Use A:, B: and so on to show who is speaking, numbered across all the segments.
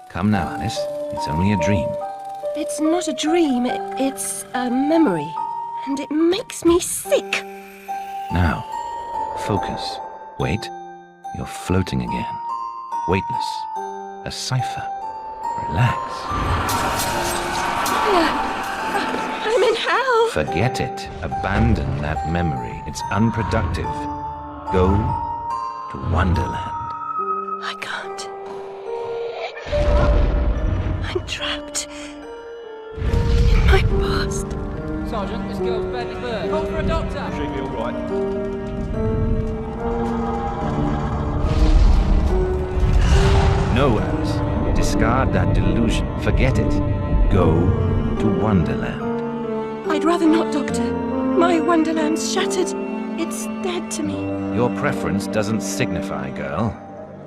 A: Come now, Alice. It's only a dream.
B: It's not a dream, it's a memory. And it makes me sick.
A: Now, focus. Wait. You're floating again. Weightless. A cipher. Relax.
B: I'm in hell.
A: Forget it. Abandon that memory. It's unproductive. Go to Wonderland.
B: I can't. I'm trapped in my past.
C: Sergeant, this girl's badly burned. Call for a doctor.
D: She'll be all right.
A: No, Alice. Discard that delusion. Forget it. Go to Wonderland.
B: I'd rather not, Doctor. My Wonderland's shattered. It's dead to me.
A: Your preference doesn't signify, girl.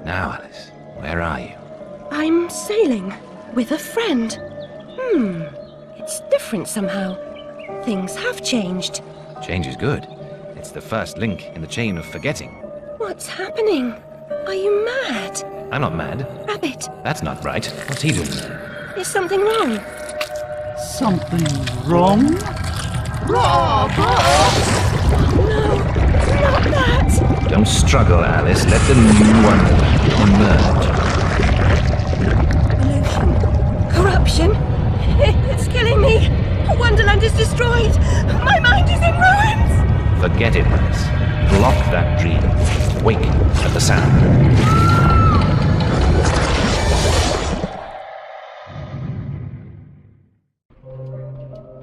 A: Now, Alice, where are you?
B: I'm sailing with a friend. It's different somehow. Things have changed.
A: Change is good. It's the first link in the chain of forgetting.
B: What's happening? Are you mad?
A: I'm not mad.
B: Rabbit,
A: That's not right. What's he doing?
B: is something wrong?
E: Something wrong?
B: No, not that!
A: Don't struggle, Alice. Let the new Wonderland emerge.
B: Pollution. Corruption. It's killing me. Wonderland is destroyed. My mind is in ruins.
A: Forget it, Alice. Block that dream. Wake at the sound.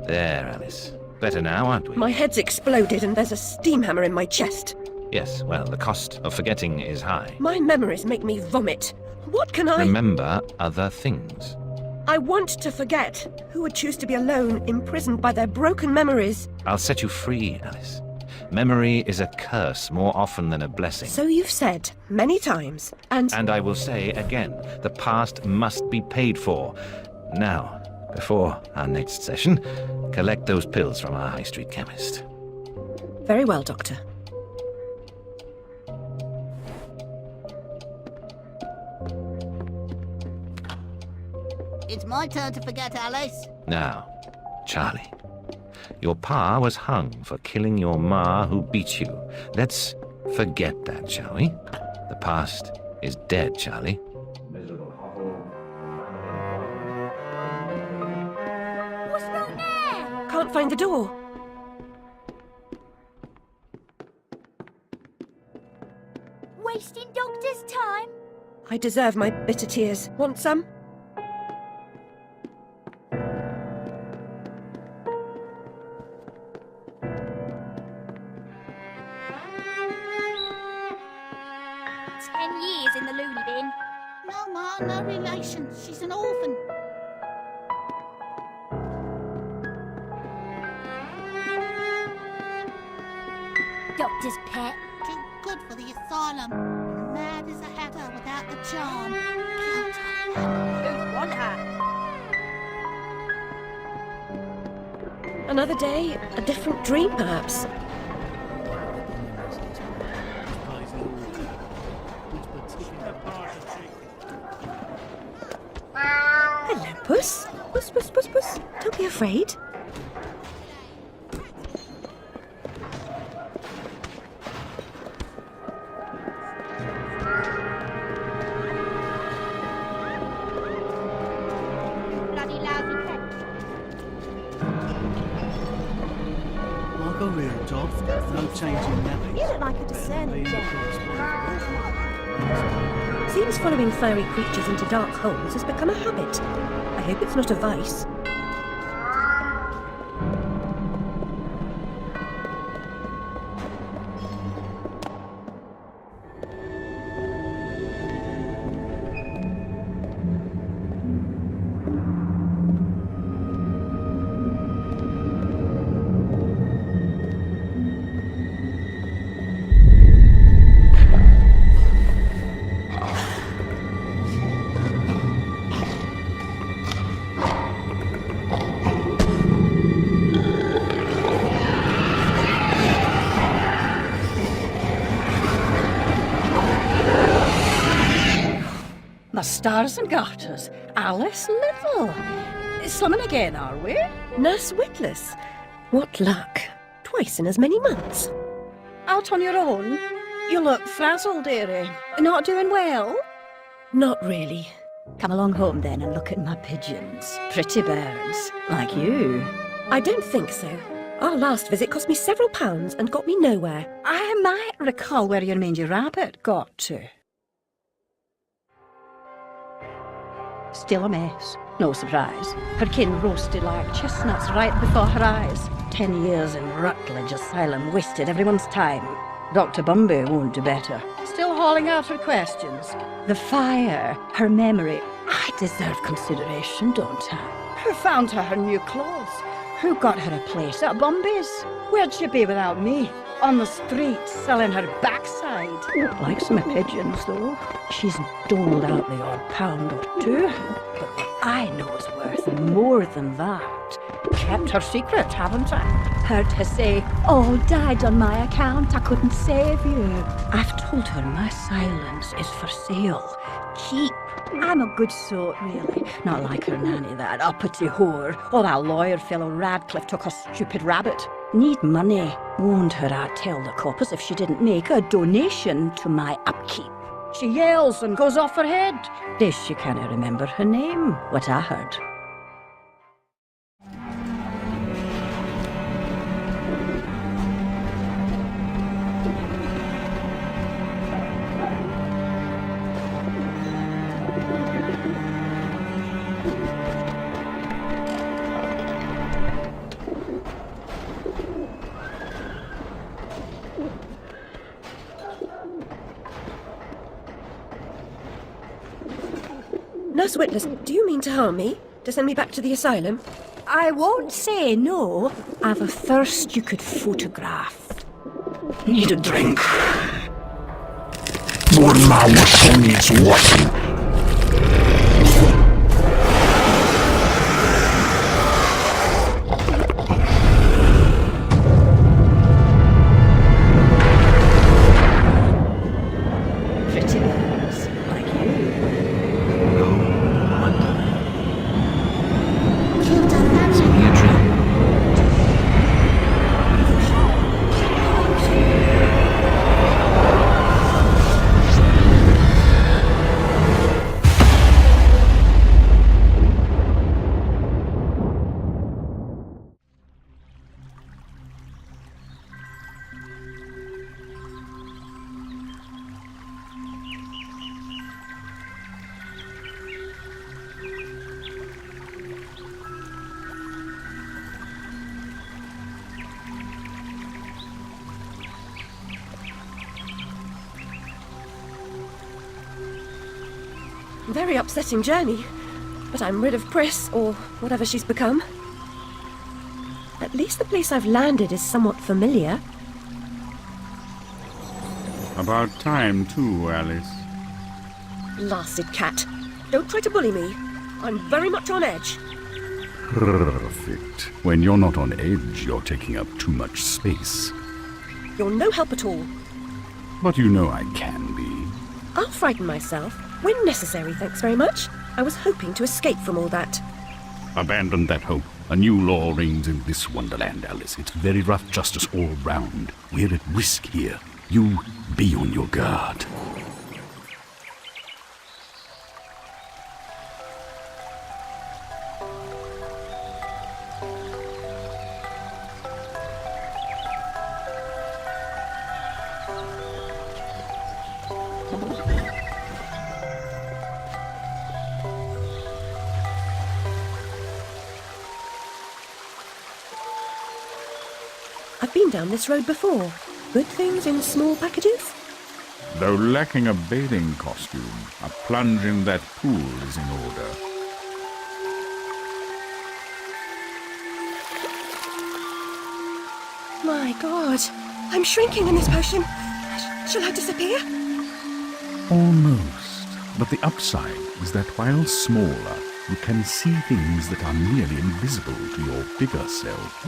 A: There, Alice. Better now, aren't we?
B: My head's exploded and there's a steam hammer in my chest.
A: Yes, well, the cost of forgetting is high.
B: My memories make me vomit. What can I...
A: Remember other things.
B: I want to forget. Who would choose to be alone, imprisoned by their broken memories?
A: I'll set you free, Alice. Memory is a curse more often than a blessing.
B: So you've said many times, and
A: And I will say again, the past must be paid for. Now, before our next session, collect those pills from our high street chemist.
B: very well, Doctor.
F: It's my turn to forget, Alice.
A: Now, Charlie, your pa was hung for killing your ma who beat you. Let's forget that, shall we? The past is dead, Charlie.
F: What's wrong there?
B: Can't find the door.
F: Wasting Doctor's time?
B: I deserve my bitter tears. Want some?
F: Years in the loony bin. No, Ma, no relation. She's an orphan. Doctor's pet. Too good for the asylum. Mad as a hatter without the charm. Killed her. Who'd want her?
B: Another day, a different dream, perhaps. Hello, Puss. Puss, Puss, Puss, Puss. Don't be afraid.
F: Bloody lousy pet.
E: Like a real dog, no change in nappy.
F: You look like a discerning gent.
B: Seems following furry creatures into dark holes has become a habit. I hope it's not a vice.
D: The stars and garters, Alice Little. Summon again, are we?
B: Nurse Witless. What luck. Twice in as many months.
D: Out on your own? You look frazzled, dearie. Not doing well?
B: Not really.
D: Come along home then and look at my pigeons. Pretty birds, like you.
B: I don't think so. Our last visit cost me several pounds and got me nowhere.
D: I might recall where your mangy rabbit got to. Still a mess. No surprise. Her kin roasted like chestnuts right before her eyes. 10 years in Rutledge Asylum wasted everyone's time. Dr. Bumby won't do better. Still hauling out her questions. The fire, her memory. I deserve consideration, don't I? Who found her new clothes? Who got her a place at Bumby's? Where'd she be without me? On the street, selling her backside. Like some pigeons, though. She's doled out the odd pound or two. But what I know is worth more than that. Kept her secret, haven't I? Heard her say, all died on my account, I couldn't save you. I've told her my silence is for sale. Keep. I'm a good sort, really. Not like her nanny, that uppity whore. Or that lawyer fellow Radcliffe took a stupid rabbit. Need money. Warned her I'd tell the coppers if she didn't make a donation to my upkeep. She yells and goes off her head. Guess she can't remember her name, what I heard.
B: Nurse Witless, do you mean to harm me? To send me back to the asylum?
D: I won't say no. I've a thirst you could photograph.
G: Need a drink. Your mouth needs washing.
D: Pretty birds, like you.
B: Very upsetting journey. But I'm rid of Pris, or whatever she's become. At least the place I've landed is somewhat familiar.
H: About time, too, Alice.
B: Blasted cat. Don't try to bully me. I'm very much on edge.
H: Perfect. When you're not on edge, you're taking up too much space.
B: You're no help at all.
H: But you know I can be.
B: I'll frighten myself. When necessary, thanks very much. I was hoping to escape from all that.
H: Abandon that hope. A new law reigns in this wonderland, Alice. It's very rough justice all round. We're at risk here. You be on your guard.
B: I've been down this road before. Good things in small packages?
H: Though lacking a bathing costume, a plunge in that pool is in order.
B: My God, I'm shrinking in this potion. Shall I disappear?
H: Almost. But the upside is that while smaller, you can see things that are nearly invisible to your bigger self.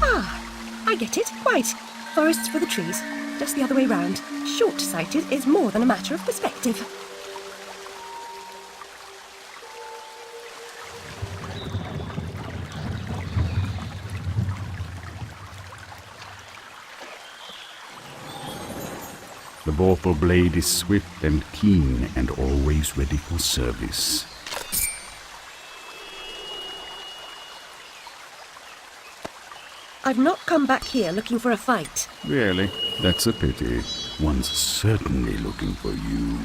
B: Ah, I get it. Quite. Forests for the trees. Just the other way round. Short-sighted is more than a matter of perspective.
H: The Vorpal blade is swift and keen and always ready for service.
B: I've not come back here looking for a fight.
H: Really? That's a pity. One's certainly looking for you.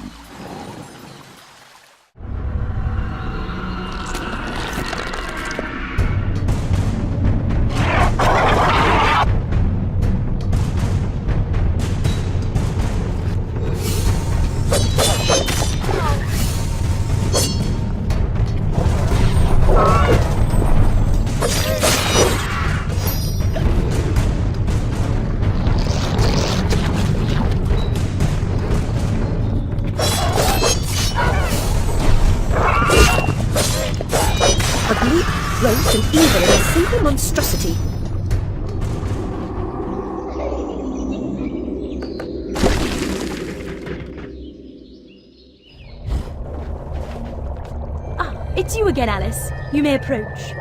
B: Ugly, gross and evil in a simple monstrosity.
I: It's you again, Alice. You may approach.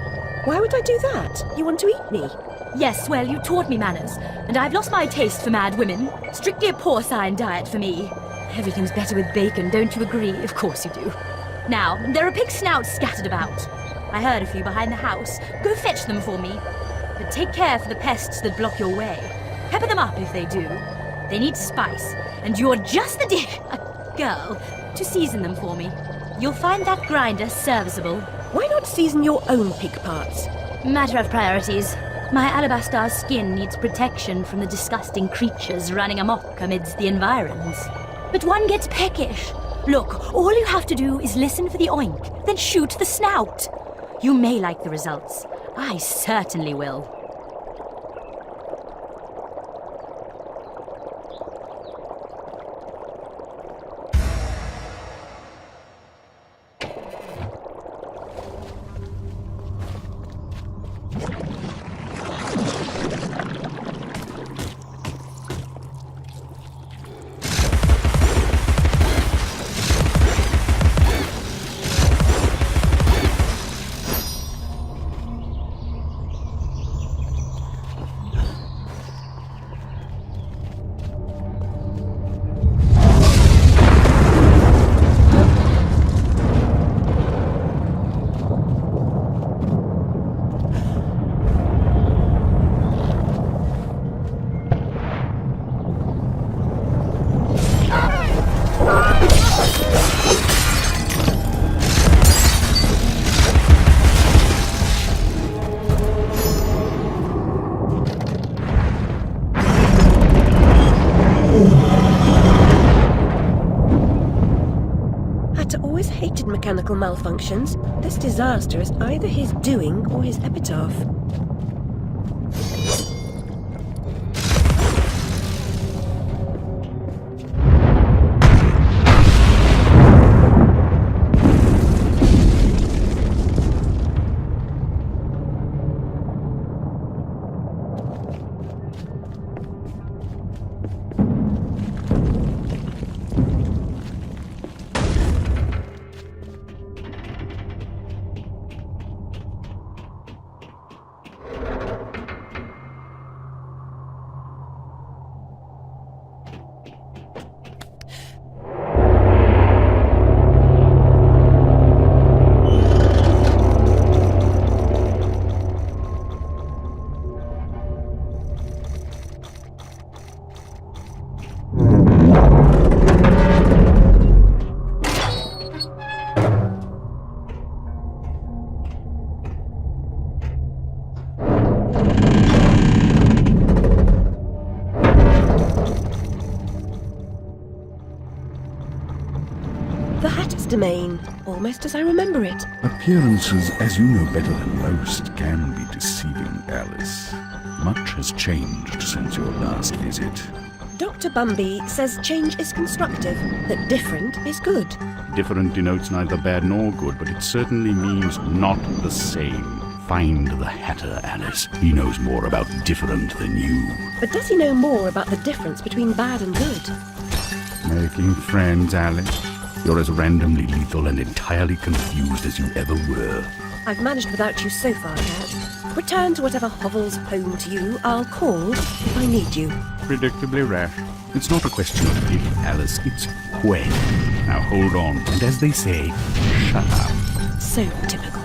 B: Why would I do that? You want to eat me?
I: Yes, well, you taught me manners, and I've lost my taste for mad women. Strictly a porcine diet for me. Everything's better with bacon, don't you agree? Of course you do. Now, there are pig snouts scattered about. I heard a few behind the house. Go fetch them for me. But take care for the pests that block your way. Pepper them up if they do. They need spice, and you're just the girl to season them for me. You'll find that grinder serviceable.
B: Why not season your own pig parts?
I: Matter of priorities. My alabaster skin needs protection from the disgusting creatures running amok amidst the environs. But one gets peckish. Look, all you have to do is listen for the oink, then shoot the snout. You may like the results. I certainly will.
B: Mechanical malfunctions. This disaster is either his doing or his epitaph. domain, almost as I remember it.
H: Appearances, as you know better than most, can be deceiving, Alice. Much has changed since your last visit.
B: Dr. Bumby says change is constructive, that different is good.
H: Different denotes neither bad nor good, but it certainly means not the same. Find the Hatter, Alice. He knows more about different than you.
B: But does he know more about the difference between bad and good?
H: Making friends, Alice. You're as randomly lethal and entirely confused as you ever were.
B: I've managed without you so far, Cat. Return to whatever hovels home to you. I'll call if I need you.
H: Predictably rash. It's not a question of if, Alice, it's when. Now hold on, and as they say, shut up.
B: So typical.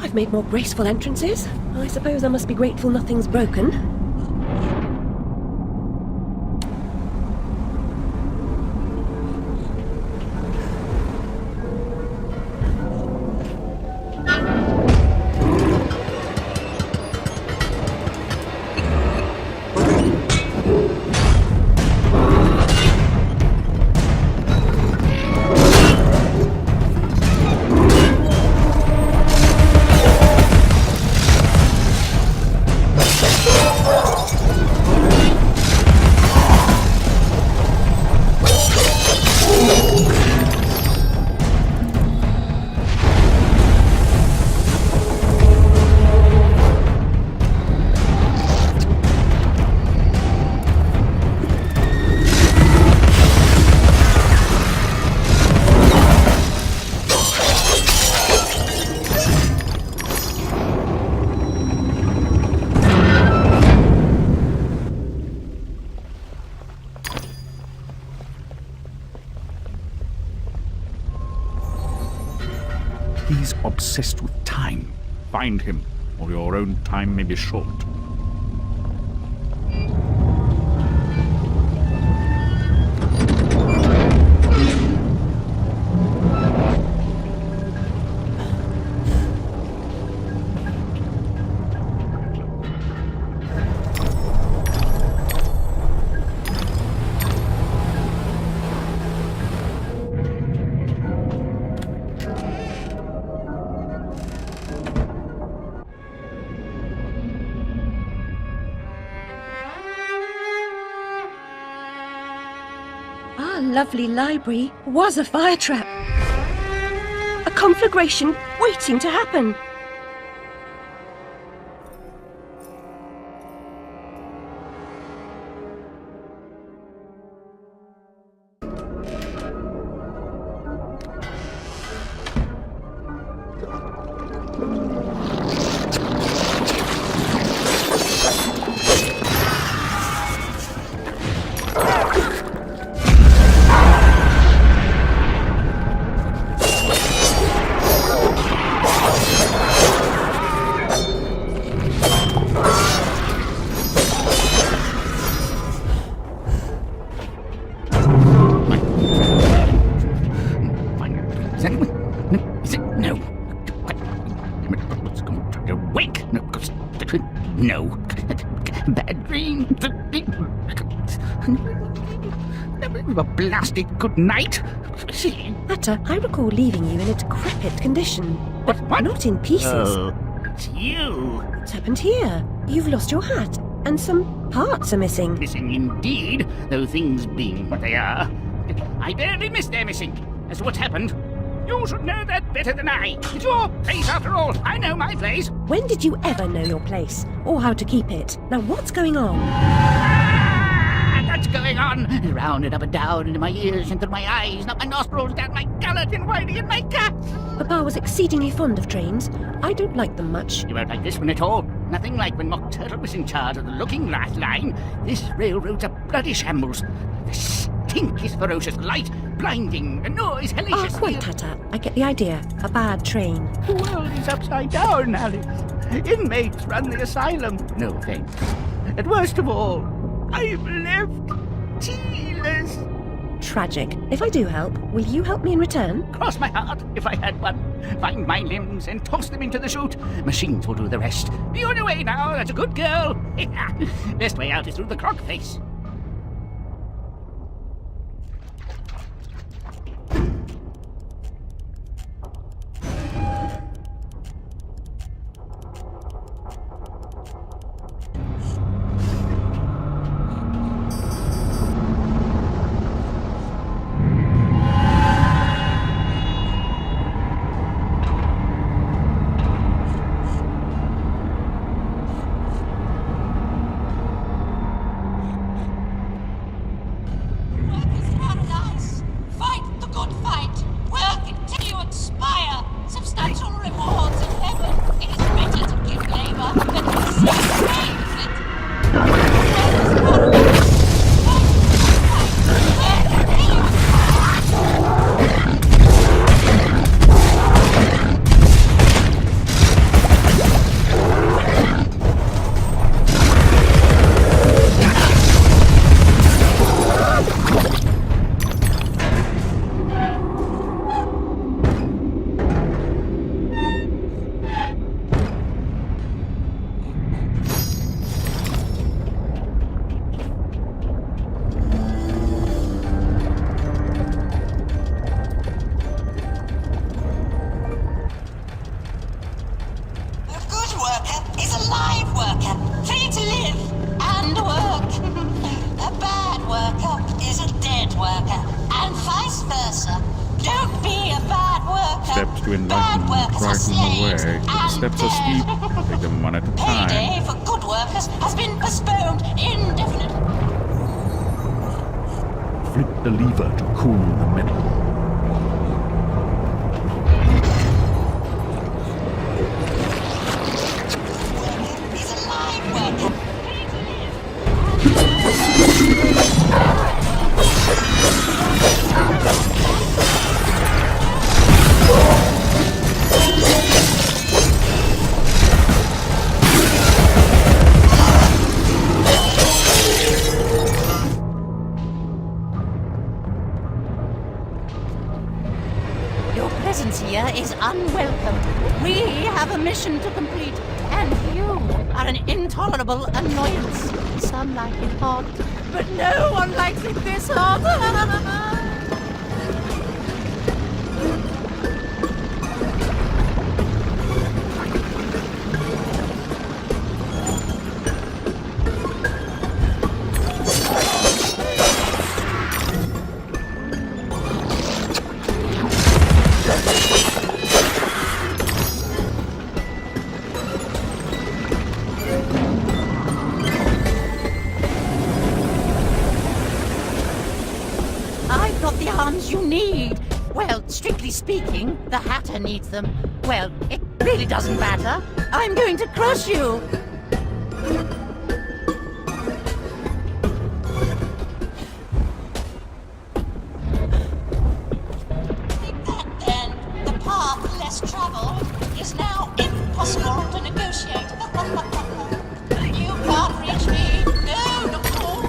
B: I've made more graceful entrances. I suppose I must be grateful nothing's broken.
H: He's obsessed with time. Find him, or your own time may be short.
B: Our lovely library was a fire trap. A conflagration waiting to happen.
J: No. Bad dream. A blasted good night.
B: Hatter, I recall leaving you in a decrepit condition, but
J: What?
B: not in pieces.
J: Oh, it's you.
B: What's happened here? You've lost your hat, and some parts are missing.
J: Missing indeed, though things being what they are. I barely missed their missing. As to what's happened, you should know that better than I. It's your place after all. I know my place.
B: When did you ever know your place, or how to keep it? Now what's going on?
J: What's going on? Round and up and down, into my ears, into my eyes, up my nostrils, down my gullet, and Whitey and my cat.
B: Papa was exceedingly fond of trains. I don't like them much.
J: You won't like this one at all. Nothing like when Mock Turtle was in charge of the Looking Glass line. This railroad's a bloody shambles. The stink is ferocious, light blinding, the noise hellacious.
B: Quite, Hatter. I get the idea. A bad train.
J: The world is upside down, Alice. Inmates run the asylum. No thanks. And worst of all, I'm left tealess.
B: tragic. If I do help, will you help me in return?
J: Cross my heart if I had one. Find my limbs and toss them into the chute. Machines will do the rest. Be on your way now, that's a good girl. Best way out is through the croc face.
H: Steps to enlighten, brighten the way. Steps are steep, take them one at a time.
F: Payday for good workers has been postponed indefinitely.
H: Flip the lever to cool the metal.
F: Your presence here is unwelcome. We have a mission to complete, and you are an intolerable annoyance. Some like it hot, but no one likes it this hot. The arms you need. Well, strictly speaking, the Hatter needs them. Well, it really doesn't matter. I'm going to crush you. Take that then. The path less traveled is now impossible to negotiate. You can't reach me. No, not at all.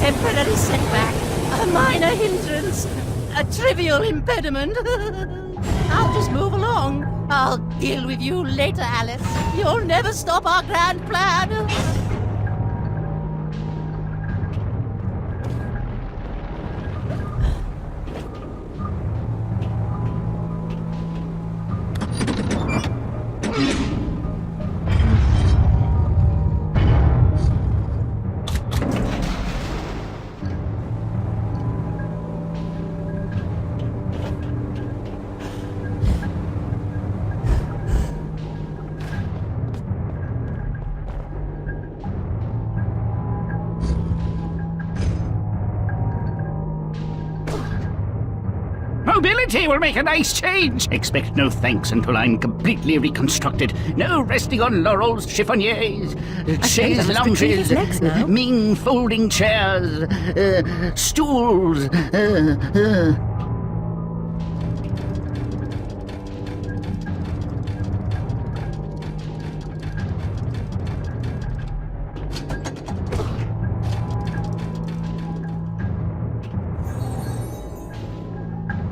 F: Temporary setback, a minor hindrance, a trivial impediment. I'll just move along. I'll deal with you later, Alice. You'll never stop our grand plan.
J: nobility will make a nice change. Expect no thanks until I'm completely reconstructed. No resting on laurels, chiffoniers, chaise
B: I must retrieve his legs now.
J: Ming folding chairs, stools.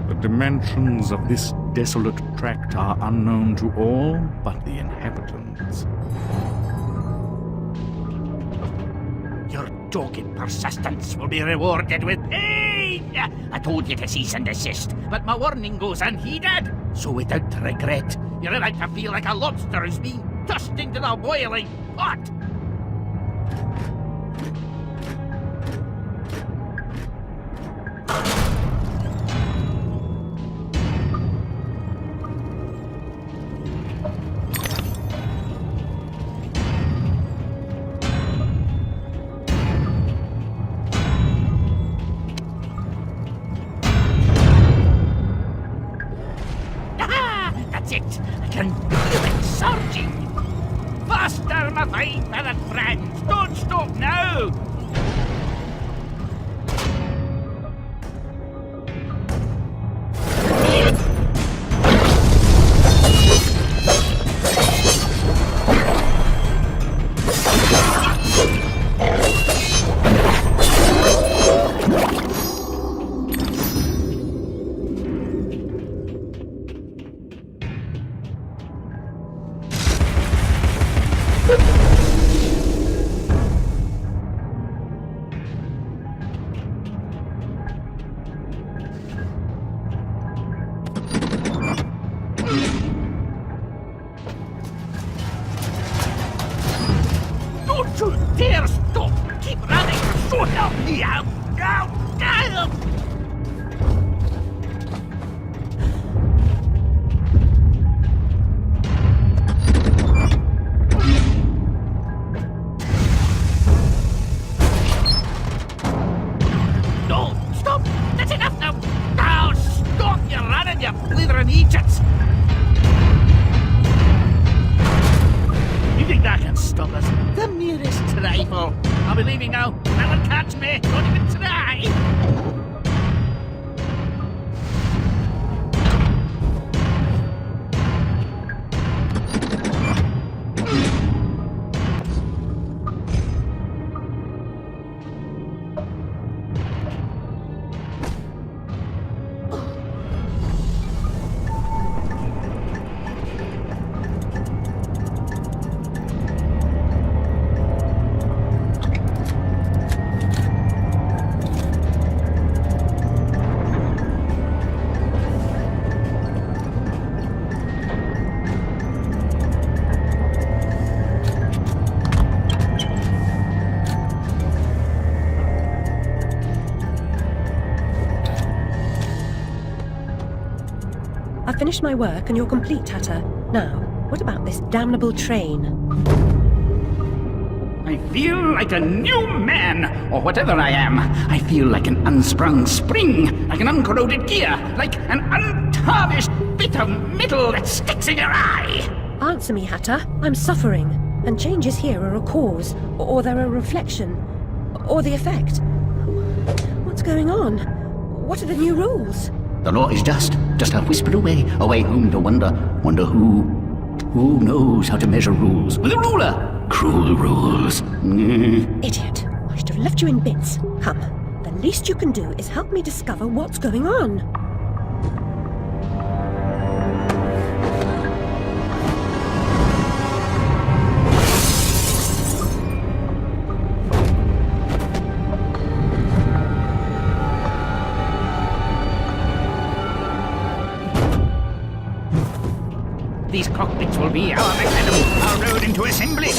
H: The dimensions of this desolate tract are unknown to all but the inhabitants.
J: Your dogged persistence will be rewarded with pain! I told you to cease and desist, but my warning goes unheeded. So without regret, you're about to feel like a lobster who's been tossed into the boiling pot! That's it! I can feel it surging! Faster, my fine-feathered friends! Don't stop now! Don't you dare stop! Keep running! So help me out! Out! Out! No! Stop! That's enough now! Now stop! You're running, you blithering Egypts! You think that can stop us? The merest trifle. I'll be leaving now. No one catch me. Don't even try.
B: I've finished my work and you're complete, Hatter. Now, what about this damnable train?
J: I feel like a new man, or whatever I am. I feel like an unsprung spring, like an uncorroded gear, like an untarnished bit of metal that sticks in your eye.
B: Answer me, Hatter. I'm suffering, and changes here are a cause, or they're a reflection, or the effect. What's going on? What are the new rules?
J: The law is just a whisper away home to wonder who. Who knows how to measure rules? With a ruler! Cruel rules.
B: Idiot. I should have left you in bits. Come. The least you can do is help me discover what's going on.
J: These cockpits will be our mechanism, our road into assembly.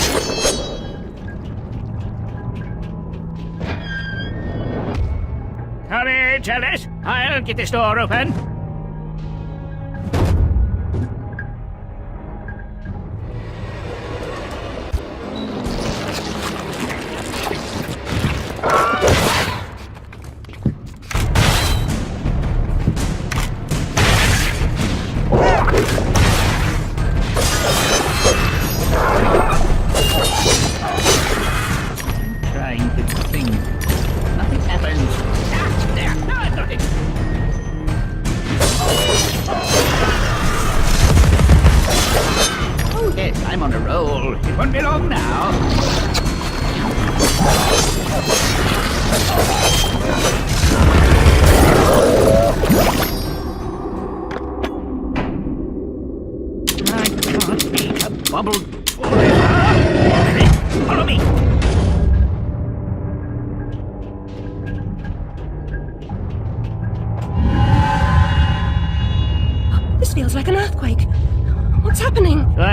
J: Courage, Alice. I'll get this door open.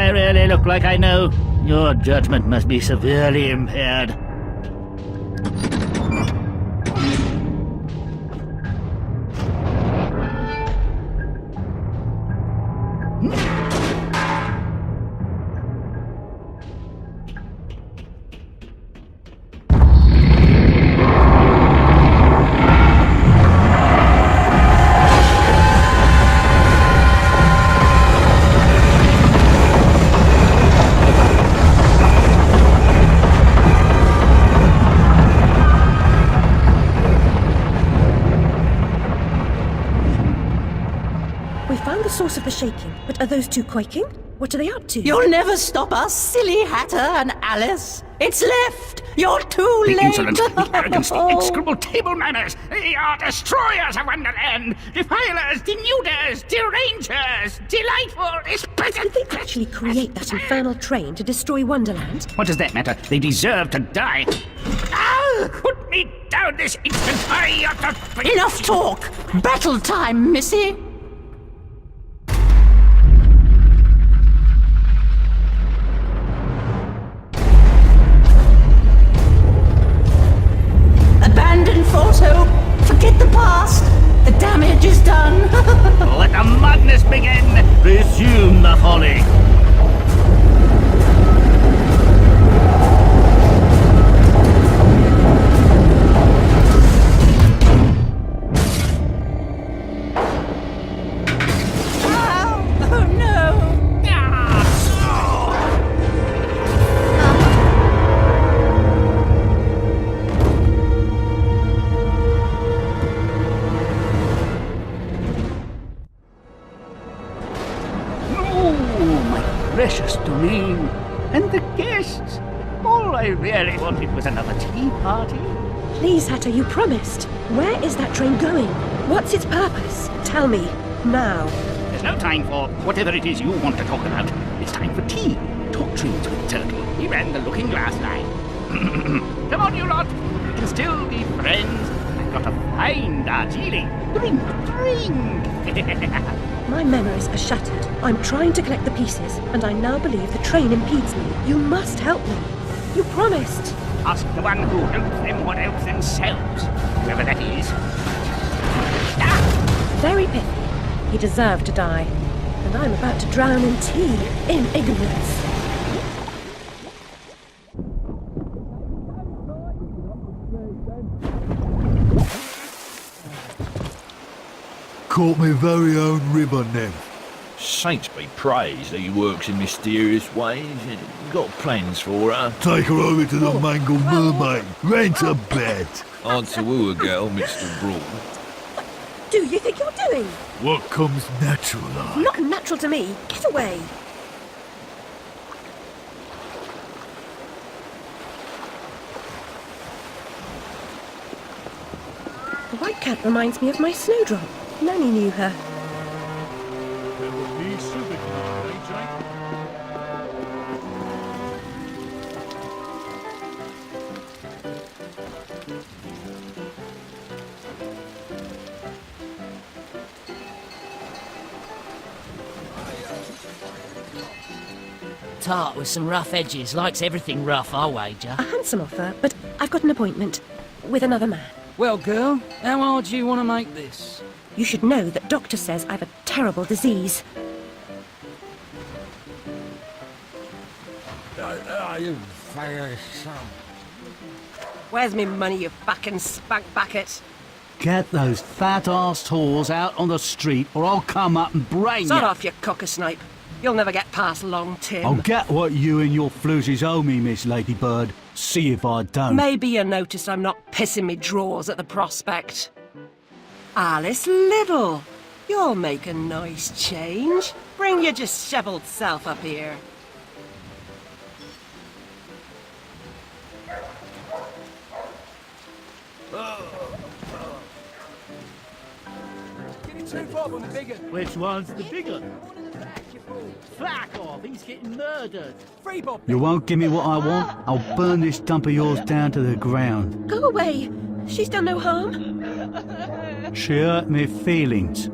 J: I really look like I know? Your judgment must be severely impaired.
B: Source of the shaking, but are those two quaking? What are they up to?
F: You'll never stop us, silly Hatter and Alice. It's left. You're too
J: The
F: late.
J: insolence, the arrogance, the execrable table manners. They are destroyers of Wonderland, defilers, denuders, derangers, delightful,
B: Did they actually create that infernal train to destroy Wonderland?
J: What does that matter? They deserve to die. Ah! Put me down this instant. I ought to...
F: Enough talk. Battle time, Missy. Abandon false hope. Forget the past. The damage is done.
J: Let the madness begin. Resume the folly.
F: Oh no.
J: Precious domain. And the guests. All I really wanted was another tea party.
B: Please, Hatter, you promised. Where is that train going? What's its purpose? Tell me, now.
J: There's no time for whatever it is you want to talk about. It's time for tea. Talk trains with Turtle. He ran the Looking Glass line. Come on, you lot. We can still be friends. I've got a fine Darjeeling. Drink.
B: My memories are shattered. I'm trying to collect the pieces, and I now believe the train impedes me. You must help me. You promised.
J: Ask the one who helps them what helps themselves. Whoever that is.
B: Very pithy. He deserved to die. And I'm about to drown in tea, in ignorance.
E: Caught my very own ribbon then.
G: Saints be praised that he works in mysterious ways. Got plans for her.
E: Take her over to the Mangled Mermaid. Rent a bed.
G: Hard to woo a girl, Mr. Brawl.
B: Do you think you're doing?
E: What comes natural like?
B: Not natural to me. Get away. The white cat reminds me of my snowdrop. Nanny knew her.
F: Tart with some rough edges. Likes everything rough, I'll wager.
B: A handsome offer, but I've got an appointment with another man.
C: Well, girl, how hard do you want to make this?
B: You should know that doctor says I've a terrible disease. Where's me money, you fucking spunk bucket?
J: Get those fat-ass whores out on the street or I'll come up and brain
B: Sod
J: you.
B: off, you cocker-snipe. You'll never get past Long Tim.
J: I'll get what you and your floozies owe me, Miss Ladybird. See if I don't.
B: Maybe you noticed I'm not pissing me drawers at the prospect. Alice Liddell, you'll make a nice change. Bring your dishevelled self up here.
J: Which one's the bigger? Fuck off, he's getting murdered.
H: You won't give me what I want? I'll burn this dump of yours down to the ground.
B: Go away. She's done no harm.
H: She hurt me feelings.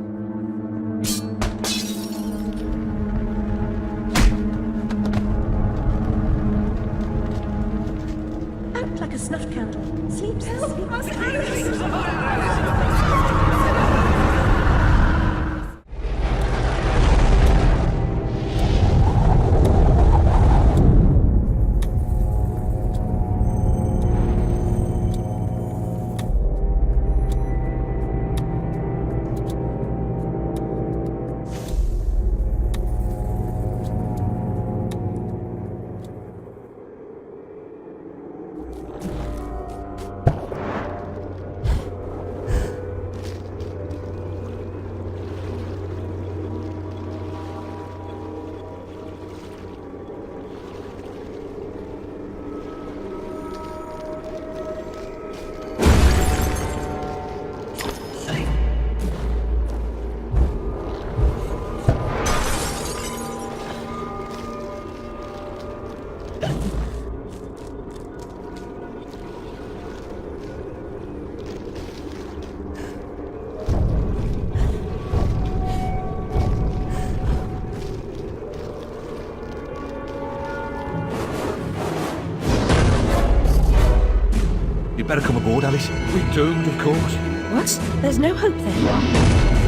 G: You'd better come aboard, Alice. We're doomed, of course.
B: What? There's no hope then?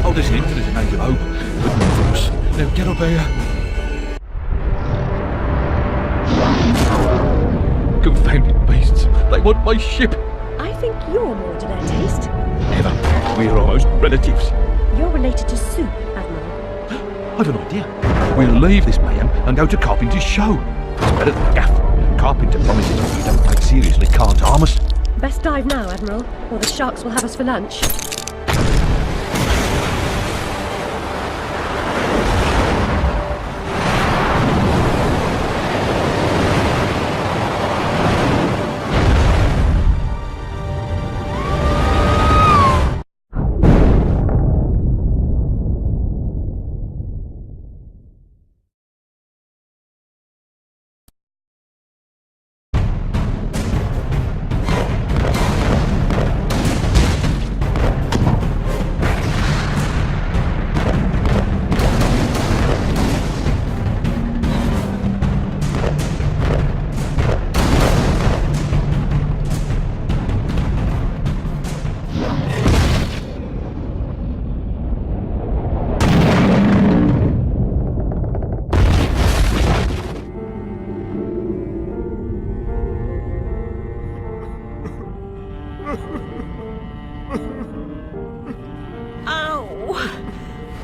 G: Oh, there's an infinite amount of hope, but none for us. Now get up here. Confounded beasts. They want my ship.
B: I think you're more to their taste.
G: Never. We're almost relatives.
B: You're related to Soup, Admiral.
G: I've an idea. We'll leave this mayhem and go to Carpenter's show. It's better than Gaff. Carpenter promises if we don't take seriously can't harm us.
B: Best dive now, Admiral, or the sharks will have us for lunch.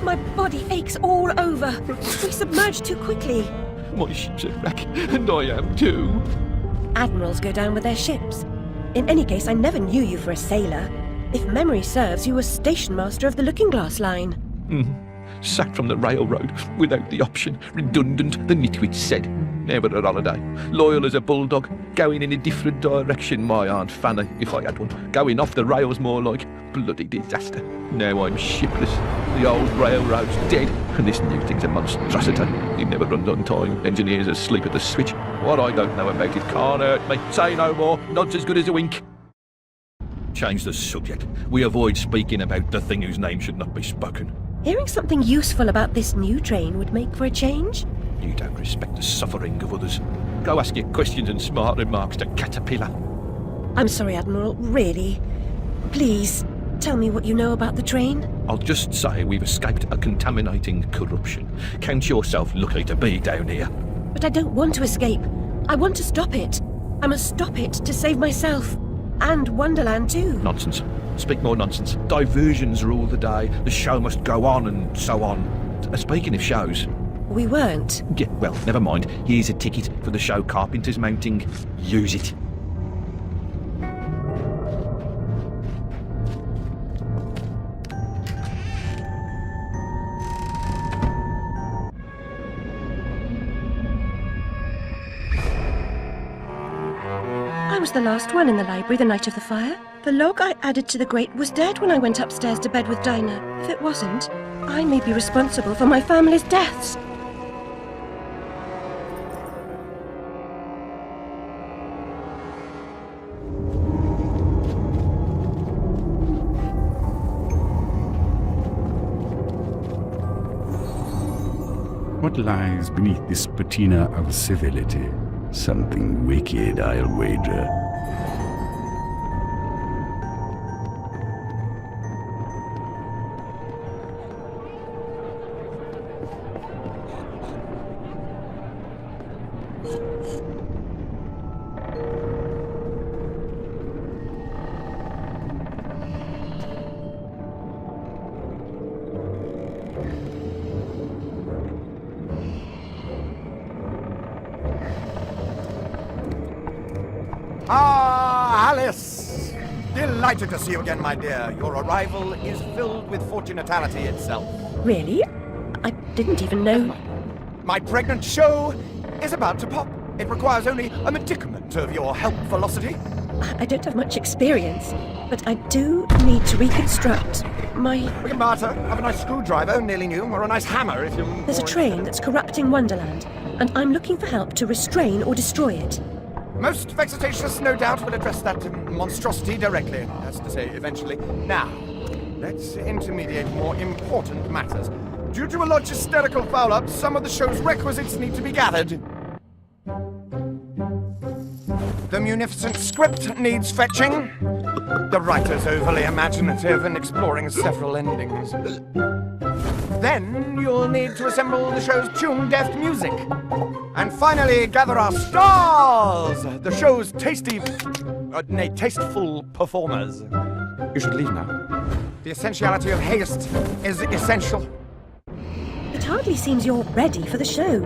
B: My body aches all over. We submerged too quickly.
G: My ship's a wreck, and I am too.
B: Admirals go down with their ships. In any case, I never knew you for a sailor. If memory serves, you were station master of the Looking Glass line.
G: Sacked from the railroad without the option. Redundant, the nitwit said. Never a holiday. Loyal as a bulldog. Going in a different direction, my Aunt Fanny, if I had one. Going off the rails more like. Bloody disaster. Now I'm shipless. The old railroad's dead, and this new thing's a monstrosity. It never runs on time. Engineers are asleep at the switch. What I don't know about it can't hurt me. Say no more. Nod's as good as a wink. Change the subject. We avoid speaking about the thing whose name should not be spoken.
B: Hearing something useful about this new train would make for a change.
G: You don't respect the suffering of others. Go ask your questions and smart remarks to Caterpillar.
B: I'm sorry, Admiral, really. Please, tell me what you know about the train.
G: I'll just say we've escaped a contaminating corruption. Count yourself lucky to be down here.
B: But I don't want to escape. I want to stop it. I must stop it to save myself. And Wonderland too.
G: Nonsense. Speak more nonsense. Diversions rule the day. The show must go on and so on. Speaking of shows...
B: We weren't.
G: Yeah, well, never mind. Here's a ticket for the show Carpenter's mounting. Use it.
B: I was the last one in the library the night of the fire. The log I added to the grate was dead when I went upstairs to bed with Dinah. If it wasn't, I may be responsible for my family's deaths.
H: What lies beneath this patina of civility? Something wicked, I'll wager.
K: Delighted to see you again, my dear. Your arrival is filled with fortunatality itself.
B: Really? I didn't even know.
K: My pregnant show is about to pop. It requires only a medicament of your help velocity.
B: I don't have much experience, but I do need to reconstruct my...
K: We can barter. Have a nice screwdriver, nearly new, or a nice hammer if you...
B: There's a train that's corrupting Wonderland, and I'm looking for help to restrain or destroy it.
K: Most vexatious, no doubt, will address that monstrosity directly. That's to say, eventually. Now, let's intermediate more important matters. Due to a logistical foul-up, some of the show's requisites need to be gathered. The munificent script needs fetching. The writer's overly imaginative and exploring several endings. Then you'll need to assemble the show's tune-deft music. And finally, gather our stars! The show's tasteful performers. You should leave now. The essentiality of haste is essential.
B: It hardly seems you're ready for the show.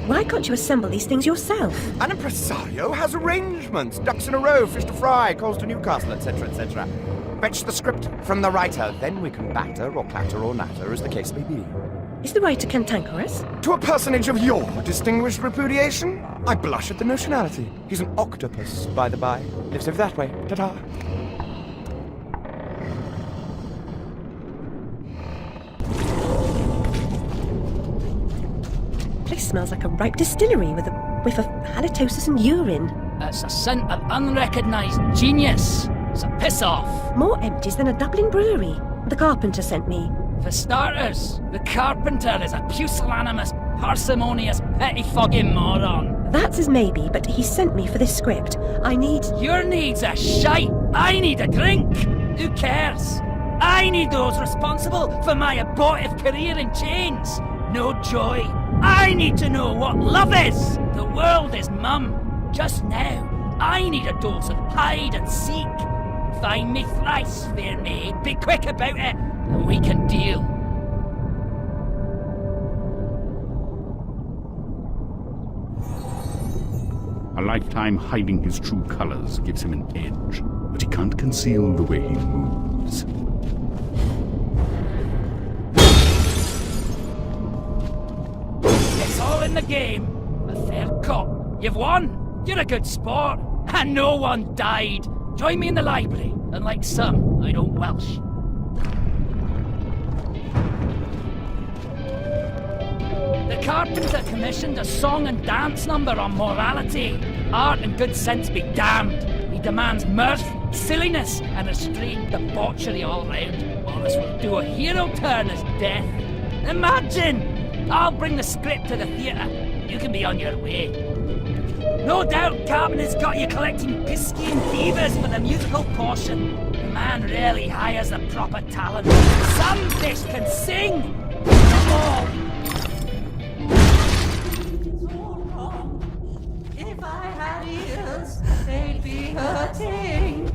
B: Why can't you assemble these things yourself?
K: An impresario has arrangements. Ducks in a row, fish to fry, calls to Newcastle, etc., etc. Fetch the script from the writer, then we can batter or clatter or natter, as the case may be.
B: Is the writer cantankerous?
K: To a personage of your distinguished repudiation, I blush at the notionality. He's an octopus, by the by. Lives over that way. Ta-ta.
B: This smells like a ripe distillery with a whiff of halitosis and urine.
C: That's a scent of unrecognised genius. It's a piss-off.
B: More empties than a Dublin brewery. The carpenter sent me.
C: For starters, the carpenter is a pusillanimous, parsimonious, pettifogging moron.
B: That's his maybe, but he sent me for this script. I need...
C: Your needs are shite. I need a drink. Who cares? I need those responsible for my abortive career in chains. No joy. I need to know what love is. The world is mum. Just now, I need a dose of hide and seek. Find me thrice, fair maid. Be quick about it, and we can deal.
H: A lifetime hiding his true colors gives him an edge, but he can't conceal the way he moves.
C: It's all in the game. A fair cop. You've won. You're a good sport. And no one died. Join me in the library. Unlike some, I don't welsh. The carpenter commissioned a song and dance number on morality. Art and good sense be damned. He demands mirth, silliness, and restrained debauchery all round. Wallace will do a hero turn as death. Imagine! I'll bring the script to the theatre. You can be on your way. No doubt Carpenter's got you collecting Piscean divas for the musical portion. The man rarely hires the proper talent. Some fish can sing! Oh.
F: If I had ears, they'd be hurting.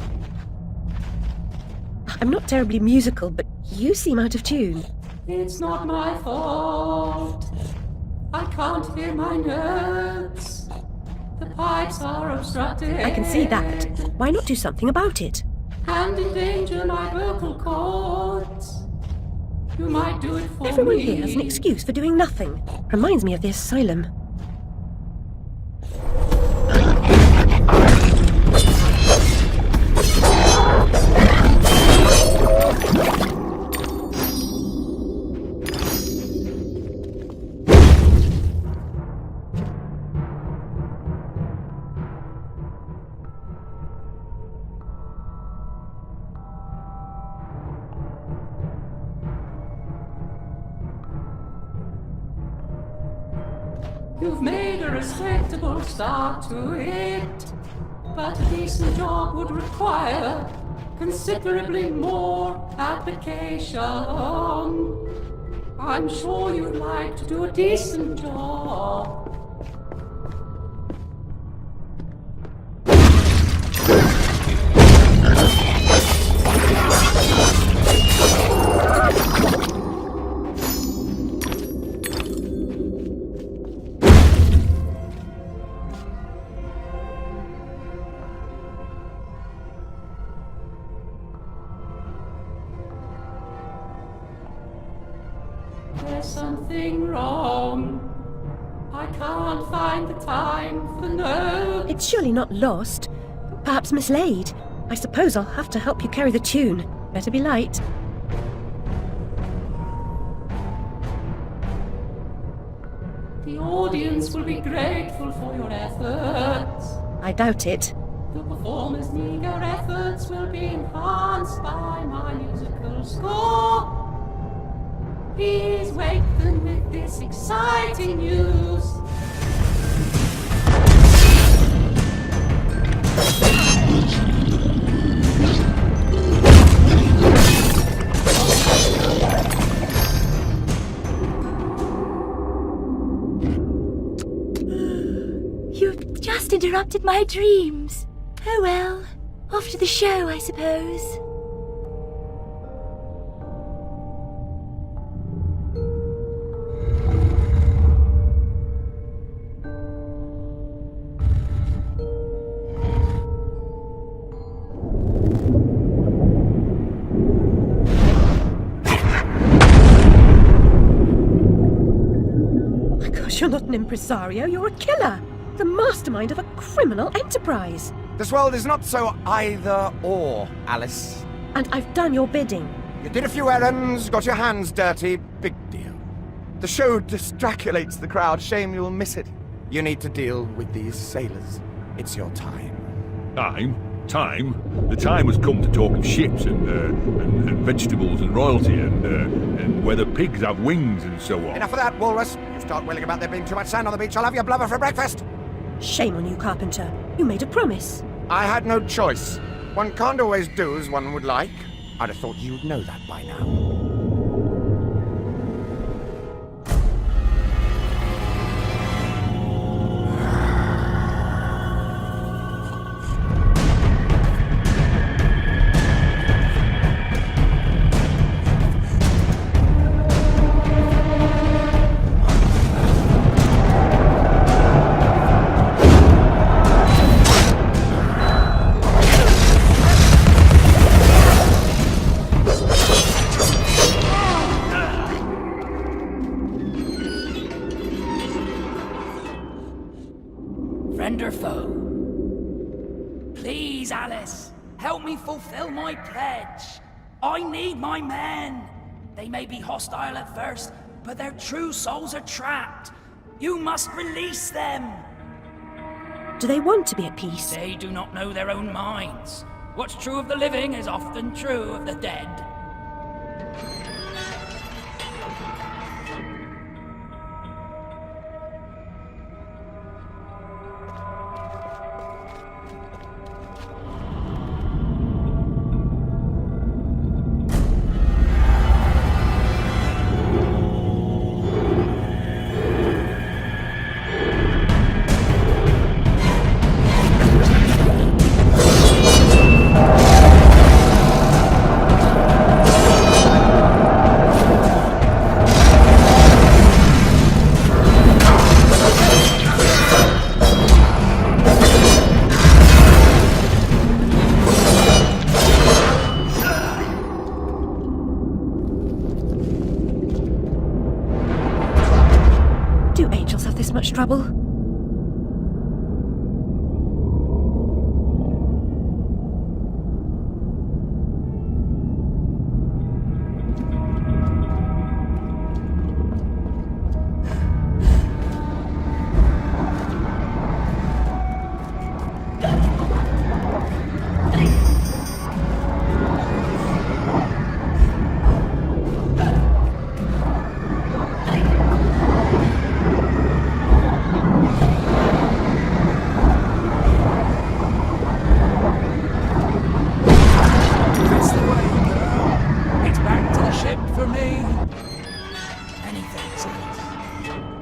B: I'm not terribly musical, but you seem out of tune.
F: It's not my fault. I can't hear my notes. The pipes are obstructed.
B: I can see that. Why not do something about it?
F: And endanger my vocal cords. You might do it for
B: Everyone
F: me.
B: here has an excuse for doing nothing. Reminds me of the asylum.
F: You've made a respectable start to it, but a decent job would require considerably more application. I'm sure you'd like to do a decent job.
C: There's something wrong. I can't find the time for no.
B: It's surely not lost. Perhaps mislaid. I suppose I'll have to help you carry the tune. Better be light.
C: The audience will be grateful for your efforts.
B: I doubt it.
C: The performers' meager efforts will be enhanced by my musical score. Please wake them with this exciting news.
I: You've just interrupted my dreams. Oh well, off to the show, I suppose.
B: My gosh, you're not an impresario, you're a killer! The mastermind of a criminal enterprise!
K: This world is not so either or, Alice.
B: And I've done your bidding.
K: You did a few errands, got your hands dirty, big deal. The show distraculates the crowd, shame you'll miss it. You need to deal with these sailors. It's your time.
H: Time? The time has come to talking ships and vegetables and royalty and whether pigs have wings and so on.
K: Enough of that, Walrus. You start wailing about there being too much sand on the beach, I'll have your blubber for breakfast.
B: Shame on you, Carpenter. You made a promise.
K: I had no choice. One can't always do as one would like. I'd have thought you'd know that by now.
C: Friend or foe? Please, Alice, help me fulfill my pledge. I need my men. They may be hostile at first, but their true souls are trapped. You must release them.
B: Do they want to be at peace?
C: They do not know their own minds. What's true of the living is often true of the dead.
B: Do angels have this much trouble?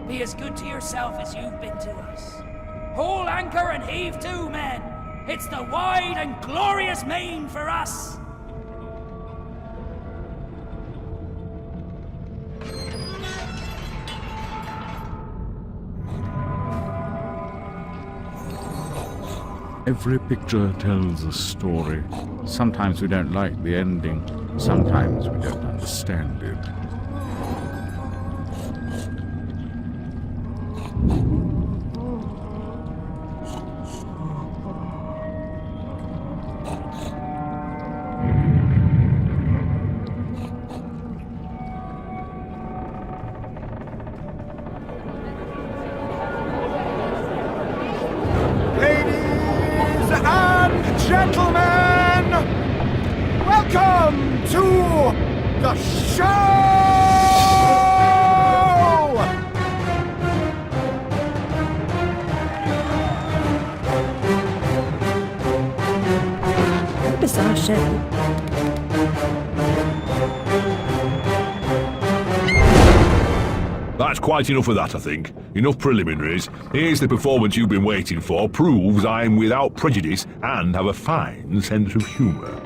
C: Be as good to yourself as you've been to us. Haul anchor and heave to, men! It's the wide and glorious main for us!
H: Every picture tells a story. Sometimes we don't like the ending. Sometimes we don't understand it.
K: Welcome to the show!
B: A bizarre show.
L: That's quite enough of that, I think. Enough preliminaries. Here's the performance you've been waiting for. Proves I'm without prejudice and have a fine sense of humour.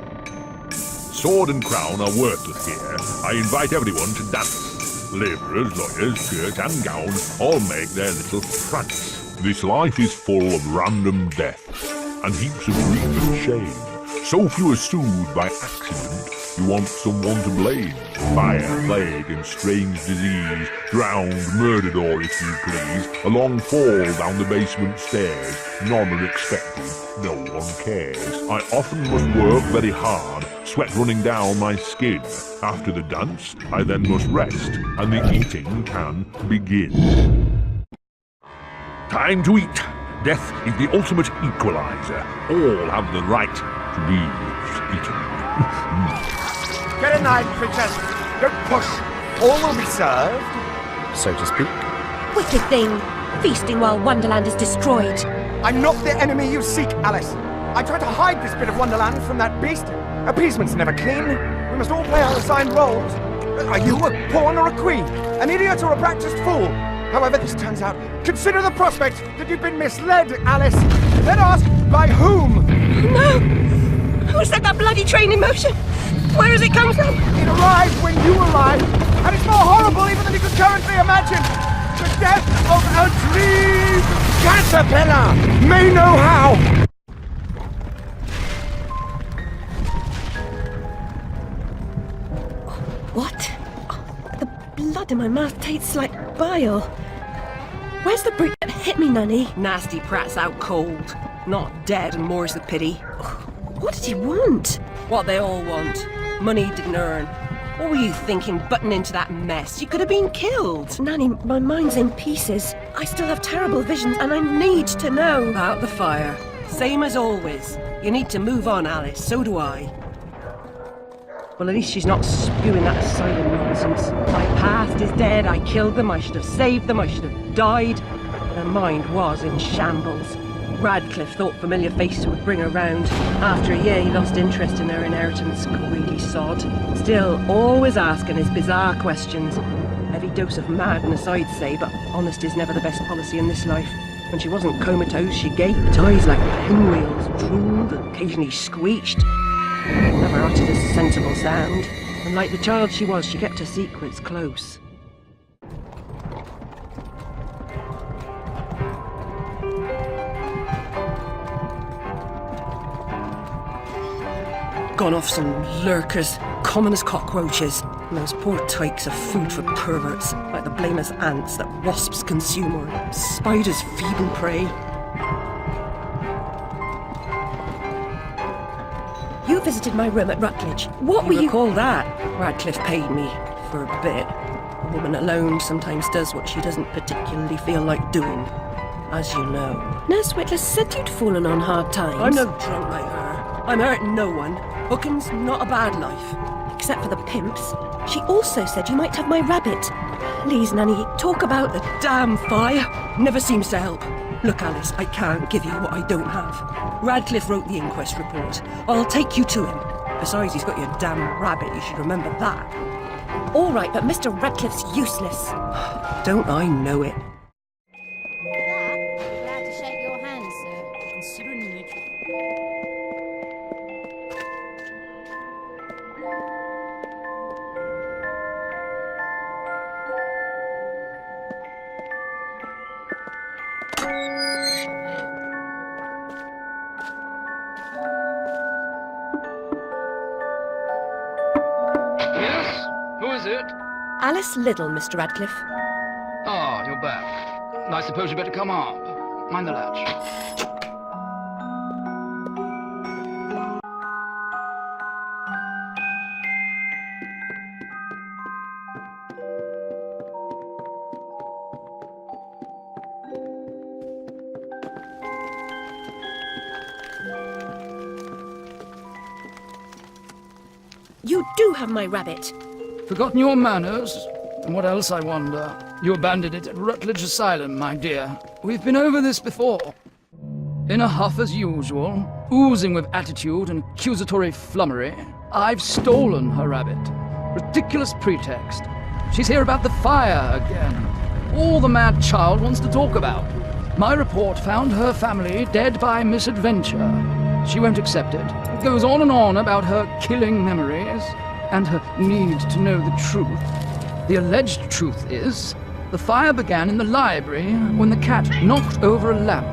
L: Sword and crown are worthless here. I invite everyone to dance. Labourers, lawyers, shirt and gown all make their little prance. This life is full of random death and heaps of grief and shame. So few are soothed by accident. You want someone to blame. Fire, plague, and strange disease. Drowned, murdered, or if you please. A long fall down the basement stairs. None are expected. No one cares. I often must work very hard. Sweat running down my skin. After the dance, I then must rest. And the eating can begin. Time to eat. Death is the ultimate equalizer. All have the right to be eaten.
K: Get a knife, princess. Don't push. All will be served, so to speak.
B: Wicked thing! Feasting while Wonderland is destroyed.
K: I'm not the enemy you seek, Alice. I tried to hide this bit of Wonderland from that beast. Appeasement's never clean. We must all play our assigned roles. Are you a pawn or a queen? An idiot or a practiced fool? However this turns out, consider the prospect that you've been misled, Alice. Then ask, by whom?
B: No! Who set that bloody train in motion? Where has it come from?
K: It arrived when you arrived, and it's more horrible even than you could currently imagine. The death of a dream caterpillar may know how.
B: What? Oh, the blood in my mouth tastes like bile. Where's the brute that hit me, Nanny?
M: Nasty prat's out cold. Not dead, and more's the pity.
B: What did he want?
M: What they all want. Money he didn't earn. What were you thinking, butting into that mess? You could have been killed.
B: Nanny, my mind's in pieces. I still have terrible visions, and I need to know.
M: About the fire. Same as always. You need to move on, Alice. So do I. Well, at least she's not spewing that asylum nonsense. My past is dead. I killed them. I should have saved them. I should have died. Her mind was in shambles. Radcliffe thought familiar faces would bring her round. After a year, he lost interest in her inheritance, greedy sod. Still, always asking his bizarre questions. Heavy dose of madness, I'd say, but honesty's never the best policy in this life. When she wasn't comatose, she gaped, eyes like pinwheels, drooled, occasionally screeched. Never uttered a sensible sound. And like the child she was, she kept her secrets close. Gone off some lurkers, common as cockroaches. And those poor tykes are food for perverts, like the blameless ants that wasps consume or spiders feeble prey.
B: You visited my room at Rutledge. What were you...
M: recall that? Radcliffe paid me for a bit. A woman alone sometimes does what she doesn't particularly feel like doing, as you know.
B: Nurse Whitler said you'd fallen on hard times.
M: I'm no drunk like her. I'm hurting no one. Hooking's not a bad life.
B: Except for the pimps. She also said you might have my rabbit. Please, Nanny, talk about
M: the damn fire. Never seems to help. Look, Alice, I can't give you what I don't have. Radcliffe wrote the inquest report. I'll take you to him. Besides, he's got your damn rabbit. You should remember that.
B: All right, but Mr. Radcliffe's useless.
M: Don't I know it?
F: Glad to shake your hand, sir. Considering you mentioned...
N: Yes? Who is it?
B: Alice Liddell, Mr. Radcliffe.
N: Ah, you're back. I suppose you better come up. Mind the latch.
B: You do have my rabbit.
C: Forgotten your manners? And what else, I wonder? You abandoned it at Rutledge Asylum, my dear. We've been over this before. In a huff as usual, oozing with attitude and accusatory flummery, I've stolen her rabbit. Ridiculous pretext. She's here about the fire again. All the mad child wants to talk about. My report found her family dead by misadventure. She won't accept it. It goes on and on about her killing memories and her need to know the truth. The alleged truth is, the fire began in the library when the cat knocked over a lamp.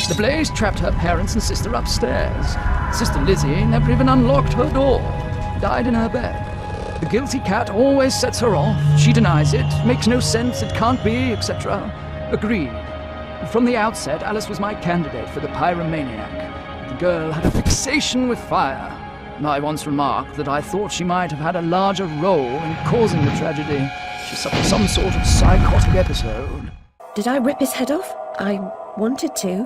C: The blaze trapped her parents and sister upstairs. Sister Lizzie never even unlocked her door. Died in her bed. The guilty cat always sets her off. She denies it, makes no sense, it can't be, etc. Agreed. From the outset, Alice was my candidate for the pyromaniac. The girl had a fixation with fire. I once remarked that I thought she might have had a larger role in causing the tragedy. She suffered some sort of psychotic episode.
B: Did I rip his head off? I wanted to.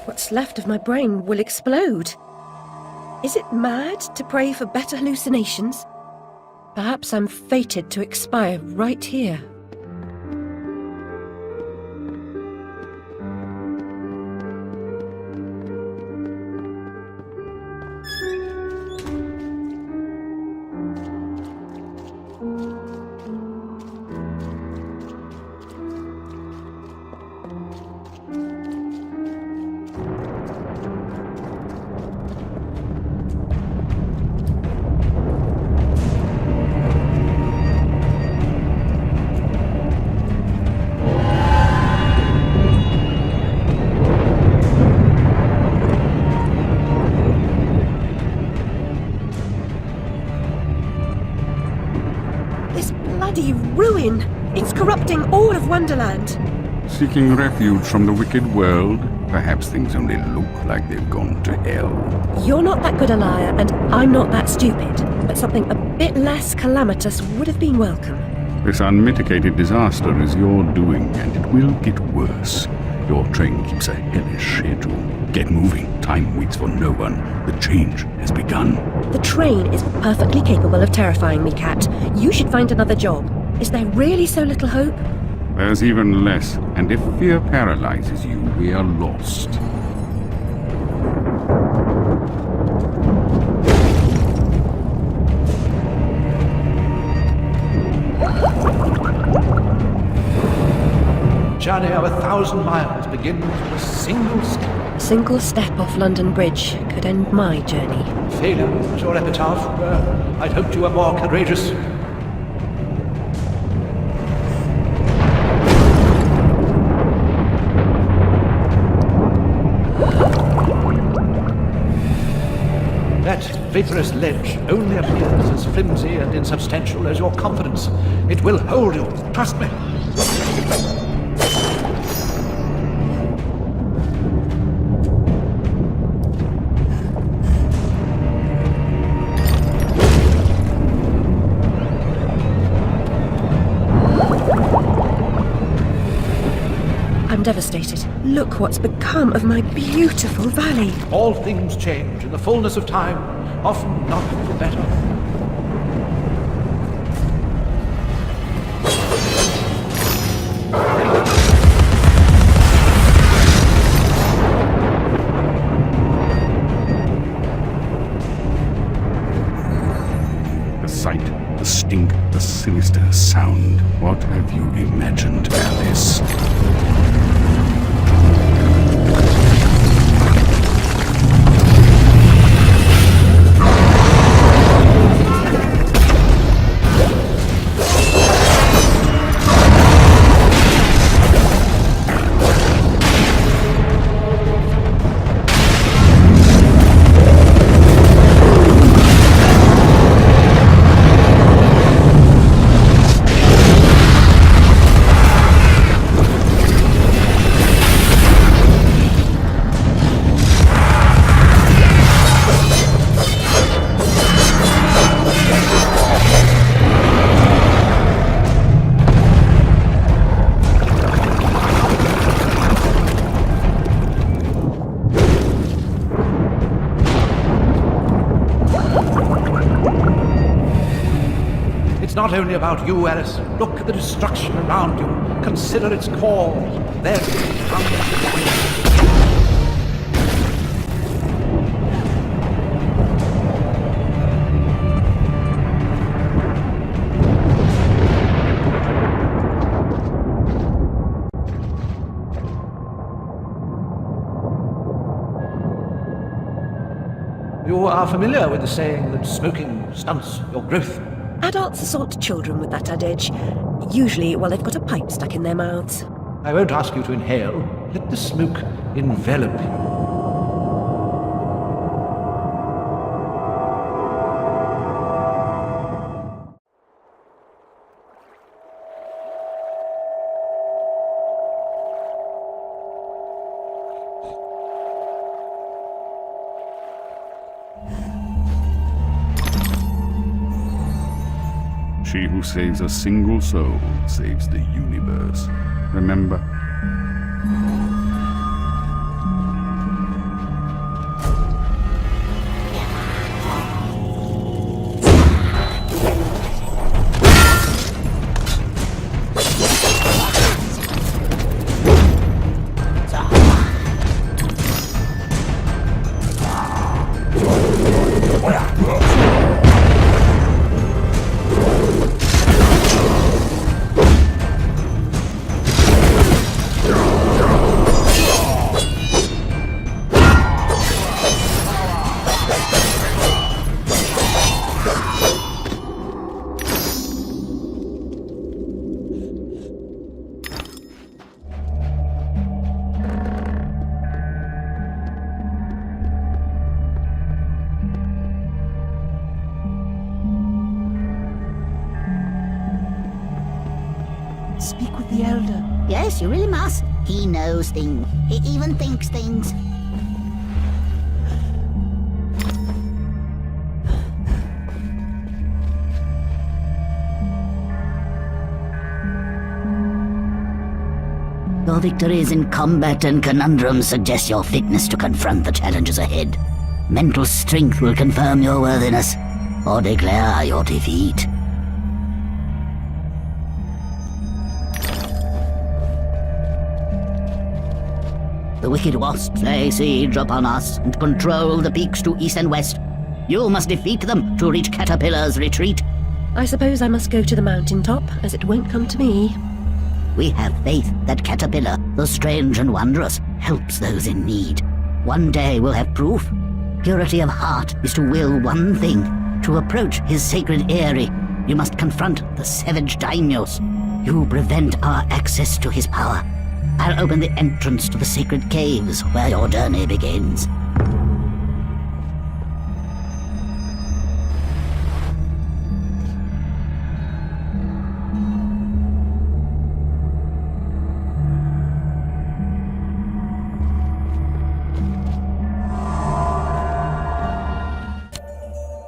B: What's left of my brain will explode. Is it mad to pray for better hallucinations? Perhaps I'm fated to expire right here. Ruin! It's corrupting all of Wonderland!
H: Seeking refuge from the wicked world, perhaps things only look like they've gone to hell.
B: You're not that good a liar, and I'm not that stupid. But something a bit less calamitous would have been welcome.
H: This unmitigated disaster is your doing, and it will get worse. Your train keeps a hellish schedule. Get moving. Time waits for no one. The change has begun.
B: The train is perfectly capable of terrifying me, Cat. You should find another job. Is there really so little hope?
H: There's even less, and if fear paralyzes you, we are lost.
A: Journey of 1,000 miles begins with a single step.
B: A single step off London Bridge could end my journey.
A: Failure was your epitaph. Well, I'd hoped you were more courageous. That vaporous ledge only appears as flimsy and insubstantial as your confidence. It will hold you, trust me.
B: I'm devastated. Look what's become of my beautiful valley.
A: All things change in the fullness of time, often not for the better.
H: The sight, the stink, the sinister sound. What have you imagined, Alice?
O: not only about you, Alice. Look at the destruction around you. Consider its cause. Then comes... You are familiar with the saying that smoking stunts your growth.
B: Adults assault children with that adage. Usually while they've got a pipe stuck in their mouths.
O: I won't ask you to inhale. Let the smoke envelop you.
H: She who saves a single soul saves the universe. Remember?
F: Speak with the Elder. Yes, you really must. He knows things. He even thinks things. Your victories in combat and conundrums suggest your fitness to confront the challenges ahead. Mental strength will confirm your worthiness, or declare your defeat. The wicked wasps lay siege upon us and control the peaks to east and west. You must defeat them to reach Caterpillar's retreat.
B: I suppose I must go to the mountaintop, as it won't come to me.
F: We have faith that Caterpillar, the strange and wondrous, helps those in need. One day we'll have proof. Purity of heart is to will one thing, to approach his sacred eyrie. You must confront the savage daimyos. You prevent our access to his power. I'll open the entrance to the sacred caves where your journey begins.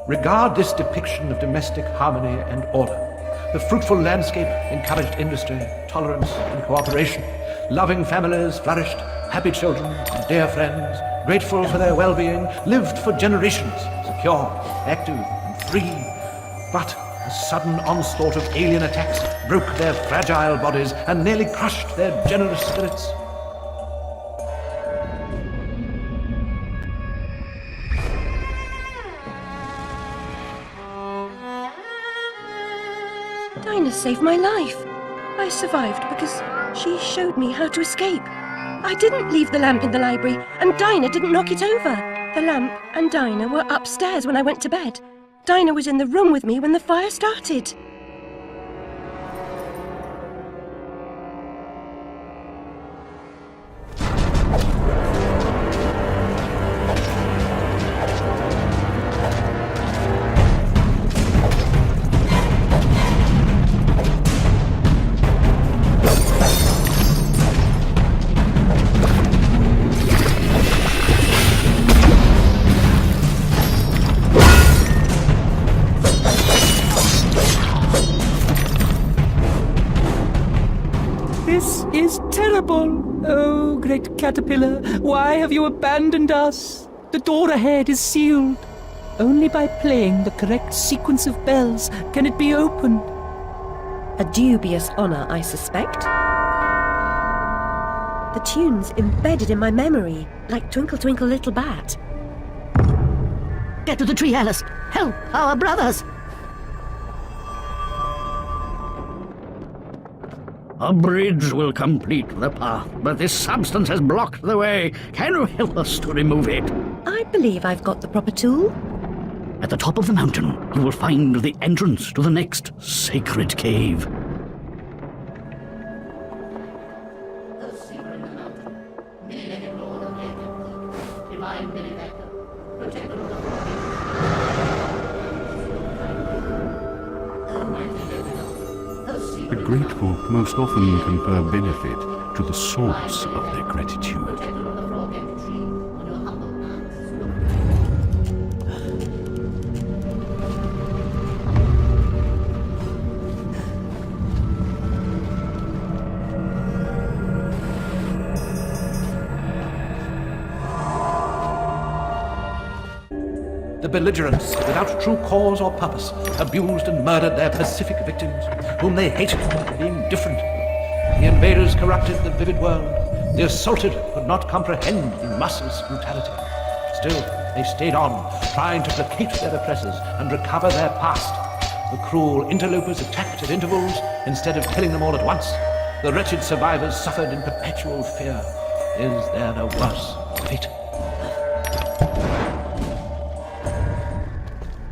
O: Regard this depiction of domestic harmony and order. The fruitful landscape encouraged industry, tolerance, and cooperation. Loving families flourished, happy children, and dear friends, grateful for their well-being, lived for generations, secure, active, and free. But a sudden onslaught of alien attacks broke their fragile bodies and nearly crushed their generous spirits.
B: Dinah saved my life. I survived because she showed me how to escape. I didn't leave the lamp in the library, and Dinah didn't knock it over. The lamp and Dinah were upstairs when I went to bed. Dinah was in the room with me when the fire started.
C: This is terrible. Oh, great caterpillar, why have you abandoned us? The door ahead is sealed. Only by playing the correct sequence of bells can it be opened.
B: A dubious honour, I suspect. The tune's embedded in my memory, like Twinkle Twinkle Little Bat.
F: Get to the tree, Alice. Help our brothers.
J: A bridge will complete the path, but this substance has blocked the way. Can you help us to remove it?
B: I believe I've got the proper tool.
J: At the top of the mountain, you will find the entrance to the next sacred cave.
H: The grateful most often confer benefit to the source of their gratitude.
O: The belligerents, without true cause or purpose, abused and murdered their pacific victims, whom they hated for being different. The invaders corrupted the vivid world. The assaulted could not comprehend the merciless brutality. Still, they stayed on, trying to placate their oppressors and recover their past. The cruel interlopers attacked at intervals instead of killing them all at once. The wretched survivors suffered in perpetual fear. Is there a worse fate?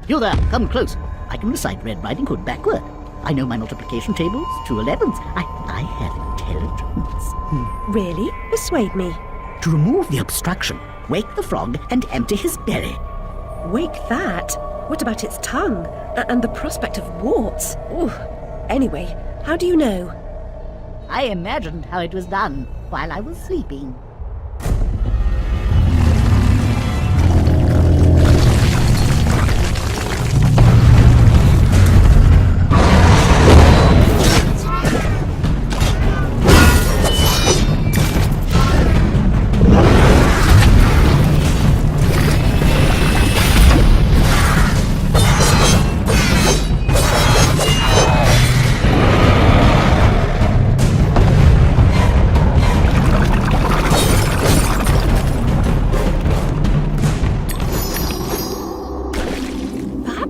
F: You there, come close. I can recite Red Riding Hood backward. I know my multiplication tables, 2 11s. I have intelligence.
B: Really? Persuade me.
F: To remove the obstruction, wake the frog and empty his belly.
B: Wake that? What about its tongue? And the prospect of warts? Ooh. Anyway, how do you know?
F: I imagined how it was done while I was sleeping.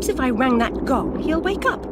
B: If I rang that gong, he'll wake up.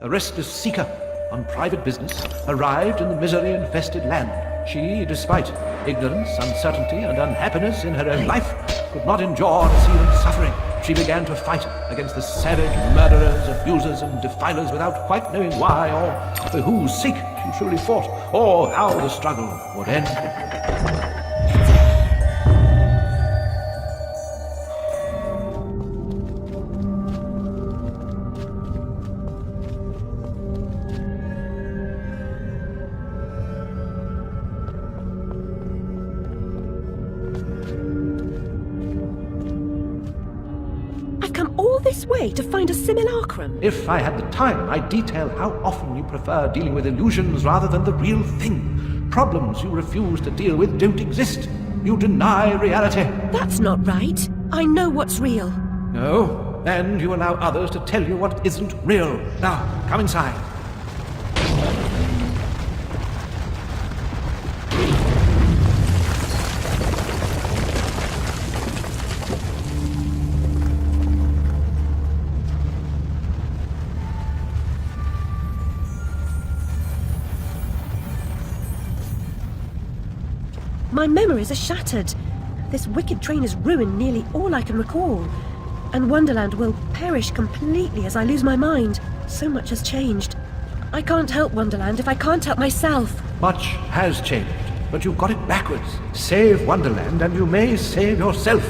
O: A restless seeker on private business arrived in the misery-infested land. She, despite ignorance, uncertainty, and unhappiness in her own life, could not endure to see them suffering. She began to fight against the savage murderers, abusers, and defilers without quite knowing why or for whose sake she truly fought, or how the struggle would end.
B: This way to find a simulacrum?
O: If I had the time, I'd detail how often you prefer dealing with illusions rather than the real thing. Problems you refuse to deal with don't exist. You deny reality.
B: That's not right. I know what's real.
O: No, and you allow others to tell you what isn't real. Now, come inside.
B: My memories are shattered. This wicked train has ruined nearly all I can recall. And Wonderland will perish completely as I lose my mind. So much has changed. I can't help Wonderland if I can't help myself.
O: Much has changed, but you've got it backwards. Save Wonderland and you may save yourself.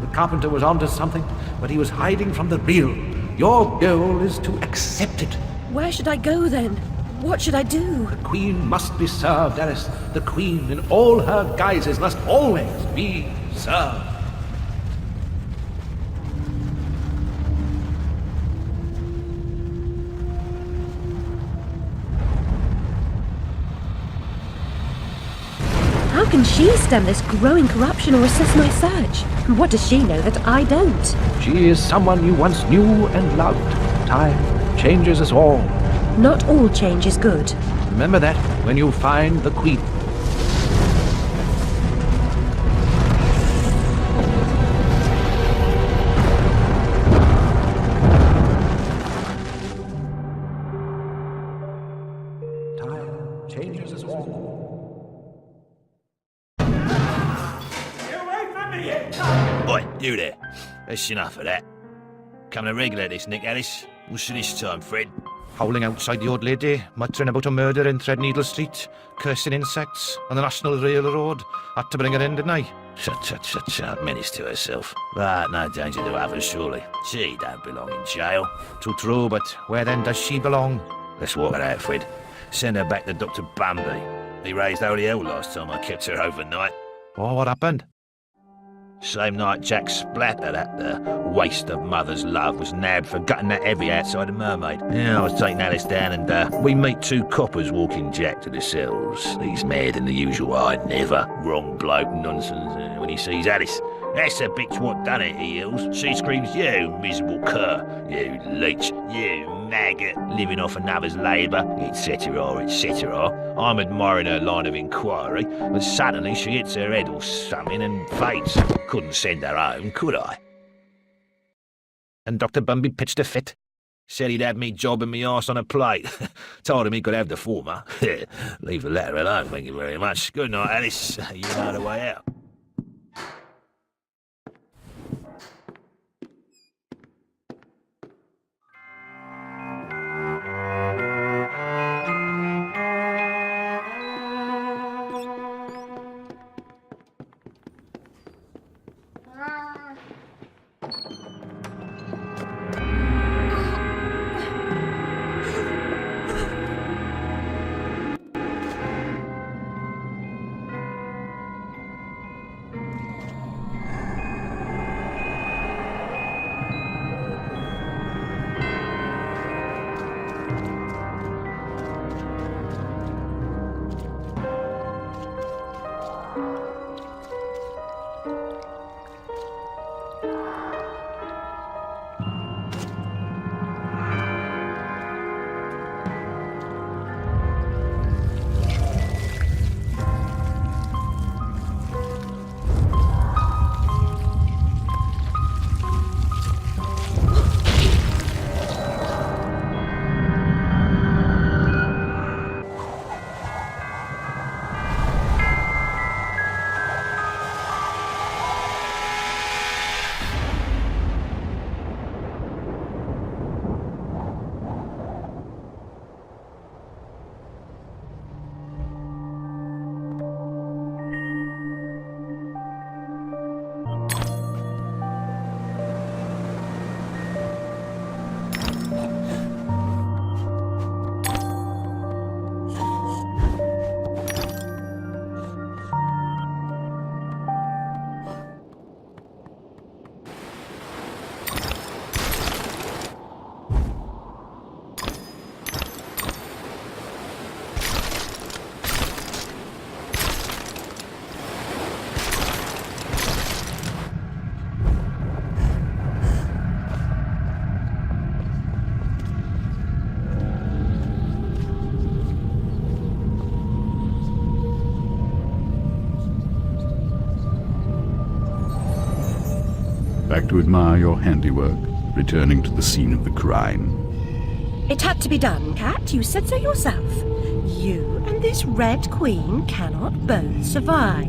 O: The carpenter was onto something, but he was hiding from the real. Your goal is to accept it.
B: Where should I go then? What should I do?
O: The Queen must be served, Alice. The Queen, in all her guises, must always be served.
B: How can she stem this growing corruption or assist my search? And what does she know that I don't?
O: She is someone you once knew and loved. Time changes us all.
B: Not all change is good.
O: Remember that when you find the Queen. Time changes us all.
A: Oi, you there. That's enough of that. Coming to regulate this, Nick Alice. What's this time, Fred? Howling outside the old lady, muttering about a murder in Threadneedle Street, cursing insects on the National Railroad. Had to bring her in, didn't I? Shut, menace to herself. But no danger to others, surely. She don't belong in jail. Too true, but where then does she belong? Let's walk her out, Fred. Send her back to Dr. Bambi. He raised holy hell last time I kept her overnight.
O: Oh, what happened?
A: Same night Jack Splatter, that waste of mother's love, was nabbed for gutting that heavy outside the Mermaid. Yeah, I was taking Alice down and we meet two coppers walking Jack to the cells. He's mad than the usual I never. Wrong bloke nonsense when he sees Alice. That's the bitch what done it, he yells. She screams, you miserable cur, you leech, you maggot, living off another's labour, etc., etc. I'm admiring her line of inquiry, but suddenly she hits her head or something and faints. Couldn't send her home, could I? And Dr. Bumby pitched a fit. Said he'd have me jobbing me arse on a plate. Told him he could have the former. Leave the latter alone, thank you very much. Good night, Alice. You know the way out.
H: Back to admire your handiwork, returning to the scene of the crime.
B: It had to be done, Cat. You said so yourself. You and this Red Queen cannot both survive.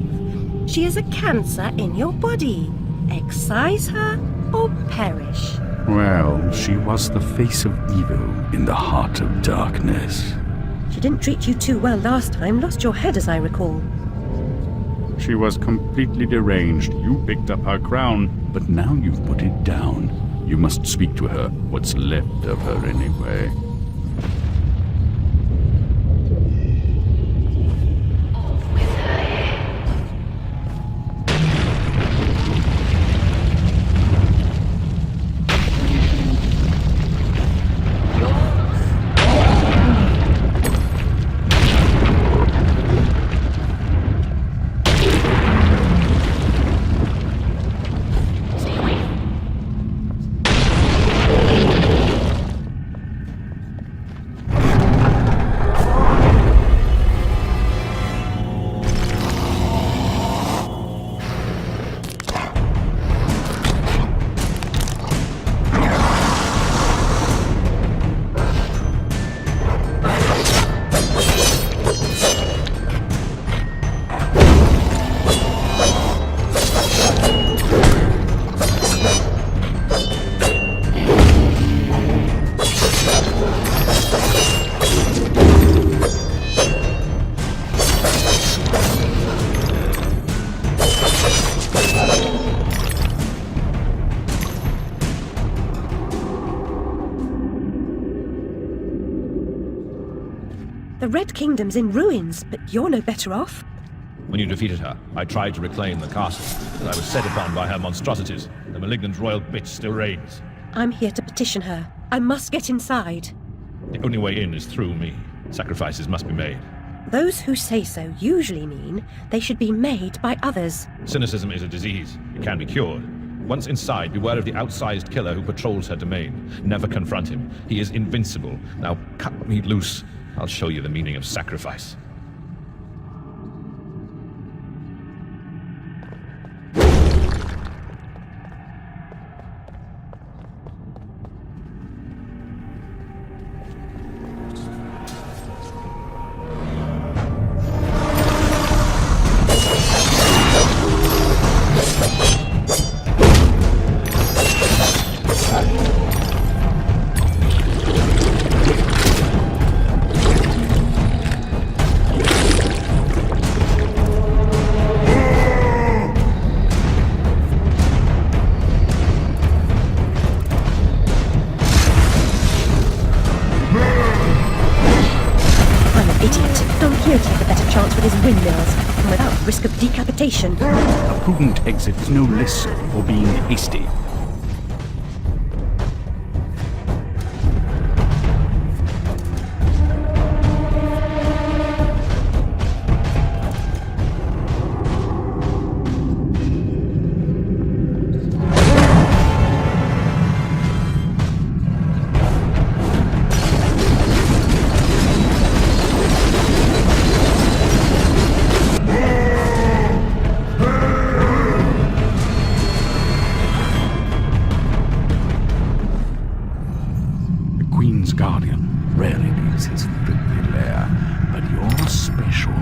B: She is a cancer in your body. Excise her or perish.
H: Well, she was the face of evil in the heart of darkness.
B: She didn't treat you too well last time. Lost your head, as I recall.
H: She was completely deranged. You picked up her crown, but now you've put it down. You must speak to her. What's left of her, anyway.
B: The Red Kingdom's in ruins, but you're no better off.
G: When you defeated her, I tried to reclaim the castle, but I was set upon by her monstrosities. The malignant royal bitch still reigns.
B: I'm here to petition her. I must get inside.
G: The only way in is through me. Sacrifices must be made.
B: Those who say so usually mean they should be made by others.
G: Cynicism is a disease. It can be cured. Once inside, beware of the outsized killer who patrols her domain. Never confront him. He is invincible. Now cut me loose. I'll show you the meaning of sacrifice.
B: Risk of decapitation.
H: A prudent exit is no less for being hasty. Guardian rarely leaves his filthy lair, but you're special.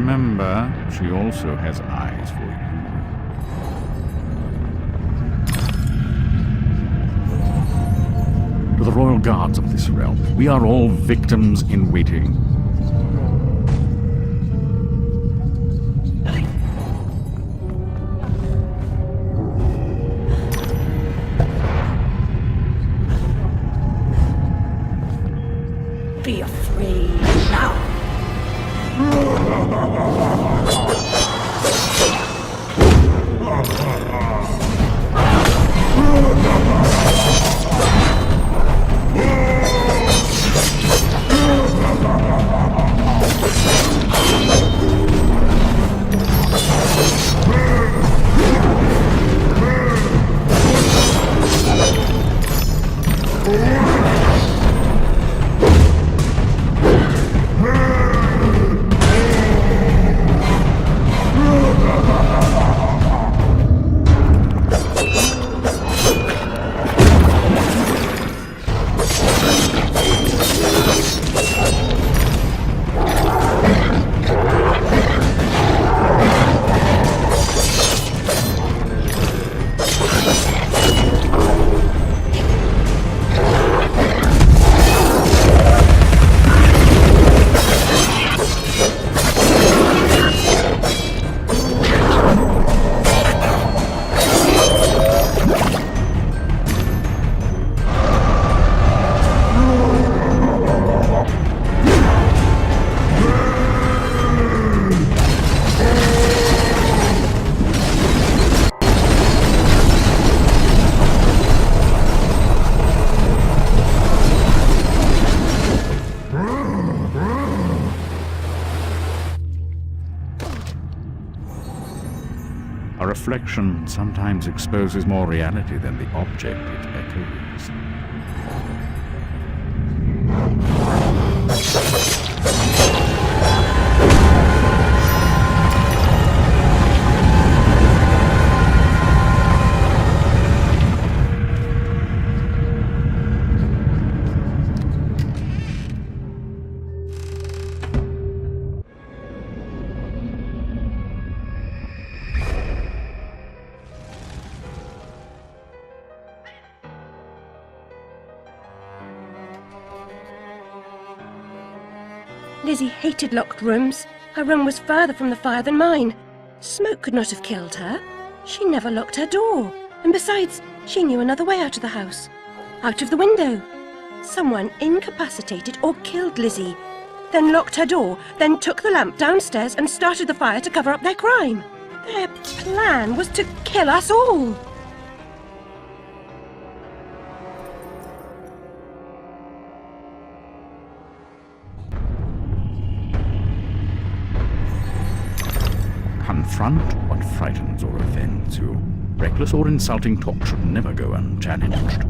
H: remember, she also has eyes for you. To the royal guards of this realm, we are all victims in waiting.
F: Be afraid now.
H: A reflection sometimes exposes more reality than the object it echoes.
B: Lizzie hated locked rooms. Her room was further from the fire than mine. Smoke could not have killed her. She never locked her door. And besides, she knew another way out of the house. Out of the window. Someone incapacitated or killed Lizzie, then locked her door, then took the lamp downstairs and started the fire to cover up their crime. Their plan was to kill us all.
H: Confront what frightens or offends you. Reckless or insulting talk should never go unchallenged.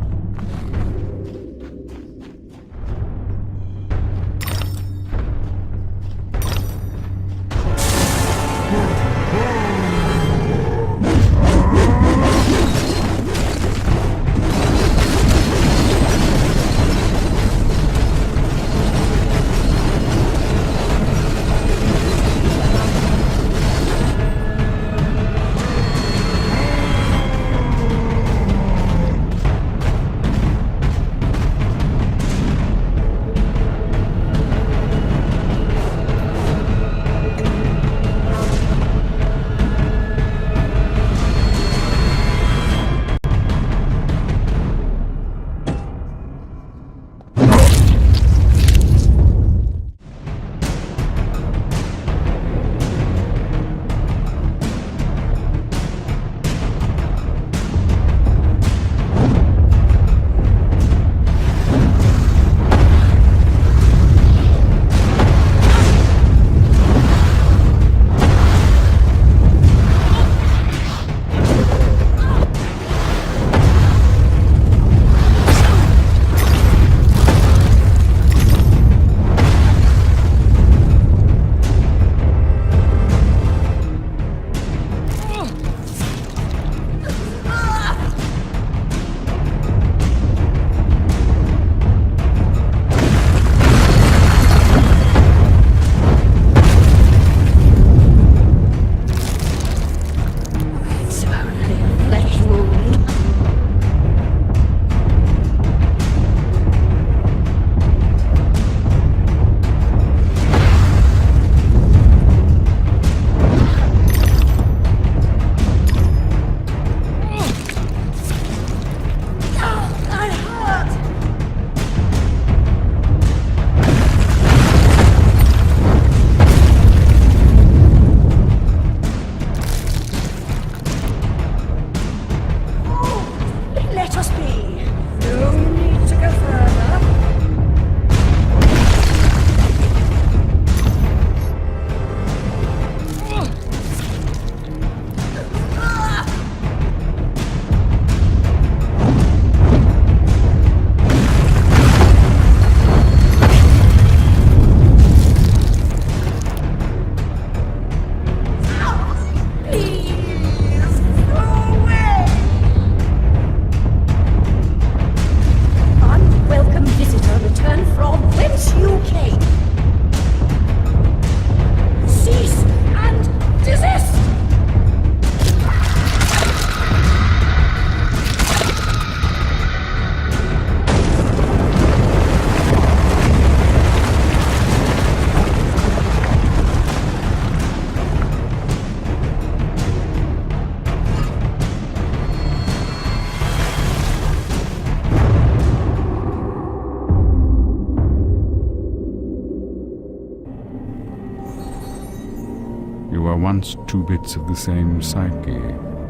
H: You are once two bits of the same psyche.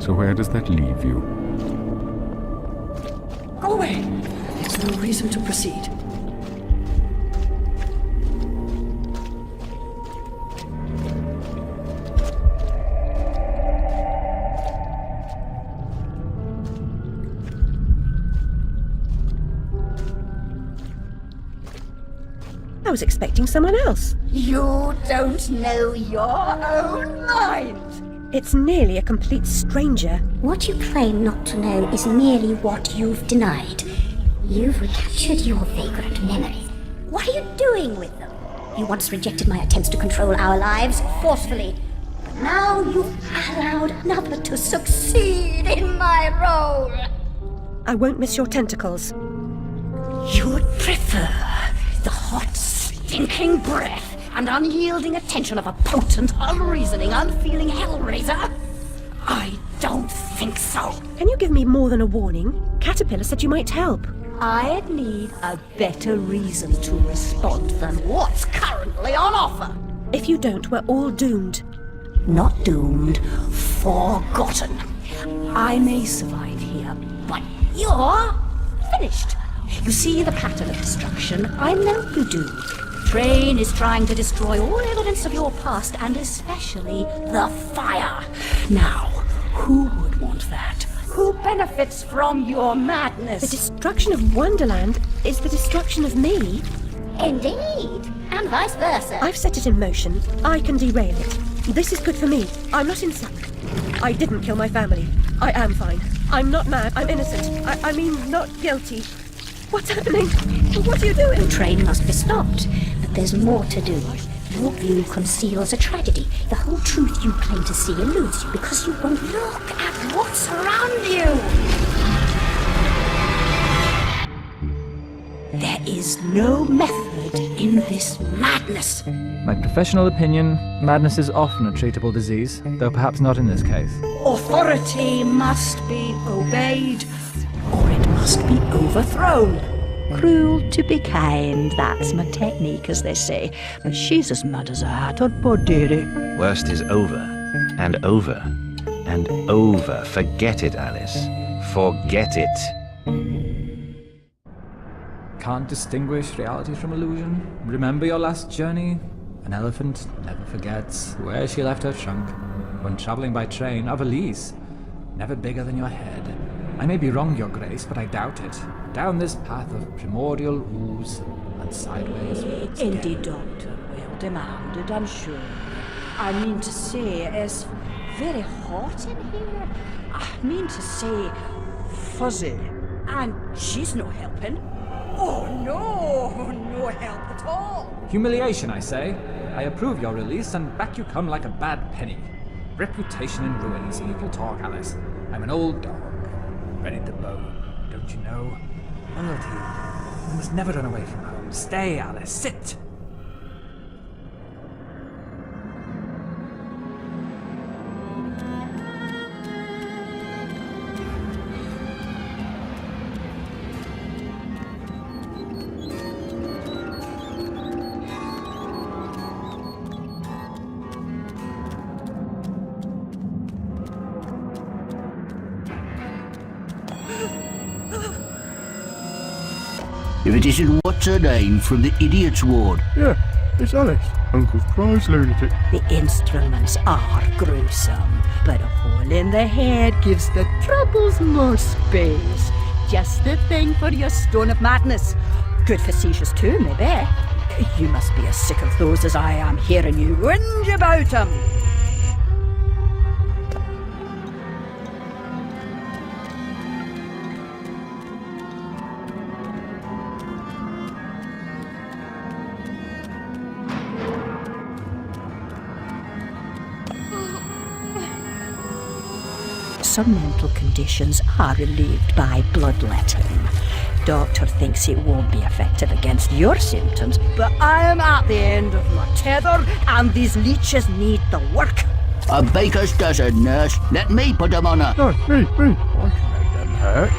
H: So where does that leave you?
D: Go away. It's no reason to proceed.
B: I was expecting someone else.
D: You don't know your own mind.
B: It's nearly a complete stranger.
P: What you claim not to know is merely what you've denied. You've recaptured your vagrant memories. What are you doing with them? You once rejected my attempts to control our lives forcefully. But now you've allowed another to succeed in my role.
B: I won't miss your tentacles.
D: You would prefer the hot, stinking breath and unyielding attention of a potent, unreasoning, unfeeling hellraiser? I don't think so.
B: Can you give me more than a warning? Caterpillar said you might help.
D: I'd need a better reason to respond than what's currently on offer.
B: If you don't, we're all doomed.
D: Not doomed, forgotten. I may survive here, but you're finished. You see the pattern of destruction? I know you do. Train is trying to destroy all evidence of your past, and especially the fire. Now, who would want that? Who benefits from your madness?
B: The destruction of Wonderland is the destruction of me.
P: Indeed, and vice versa.
B: I've set it in motion. I can derail it. This is good for me. I'm not insane. I didn't kill my family. I am fine. I'm not mad. I'm innocent. I mean, not guilty. What's happening? What are you doing?
P: The train must be stopped, but there's more to do. Your view conceals a tragedy. The whole truth you claim to see eludes you because you won't look at what's around you.
D: There is no method in this madness.
Q: My professional opinion, madness is often a treatable disease, though perhaps not in this case.
D: Authority must be obeyed, or it must be overthrown. Cruel to be kind, that's my technique, as they say. But she's as mad as a hat on poor dearie.
A: Worst is over, and over, and over. Forget it, Alice. Forget it.
Q: Can't distinguish reality from illusion? Remember your last journey? An elephant never forgets where she left her trunk. When travelling by train, a valise, never bigger than your head. I may be wrong, Your Grace, but I doubt it. Down this path of primordial ooze and sideways.
D: Indeed, Doctor, well demanded, I'm sure. I mean to say, it's very hot in here. I mean to say, fuzzy. And she's no helping. Oh no, no help at all.
Q: Humiliation, I say. I approve your release and back you come like a bad penny. Reputation in ruins, evil talk, Alice. I'm an old dog, ready to bone. Don't you know? Loyalty. You must never run away from home. Stay, Alice. Sit.
J: If it isn't what's her name from the Idiot's Ward.
H: Yeah, it's Alice, Uncle Fry's lunatic.
D: The instruments are gruesome, but a hole in the head gives the troubles more space. Just the thing for your stone of madness. Good for seizures too, maybe. You must be as sick of those as I am hearing you whinge about them. Some mental conditions are relieved by bloodletting. Doctor thinks it won't be effective against your symptoms, but I am at the end of my tether, and these leeches need the work.
J: A baker's dozen, nurse. Let me put them on her.
H: No, me. I can make them hurt.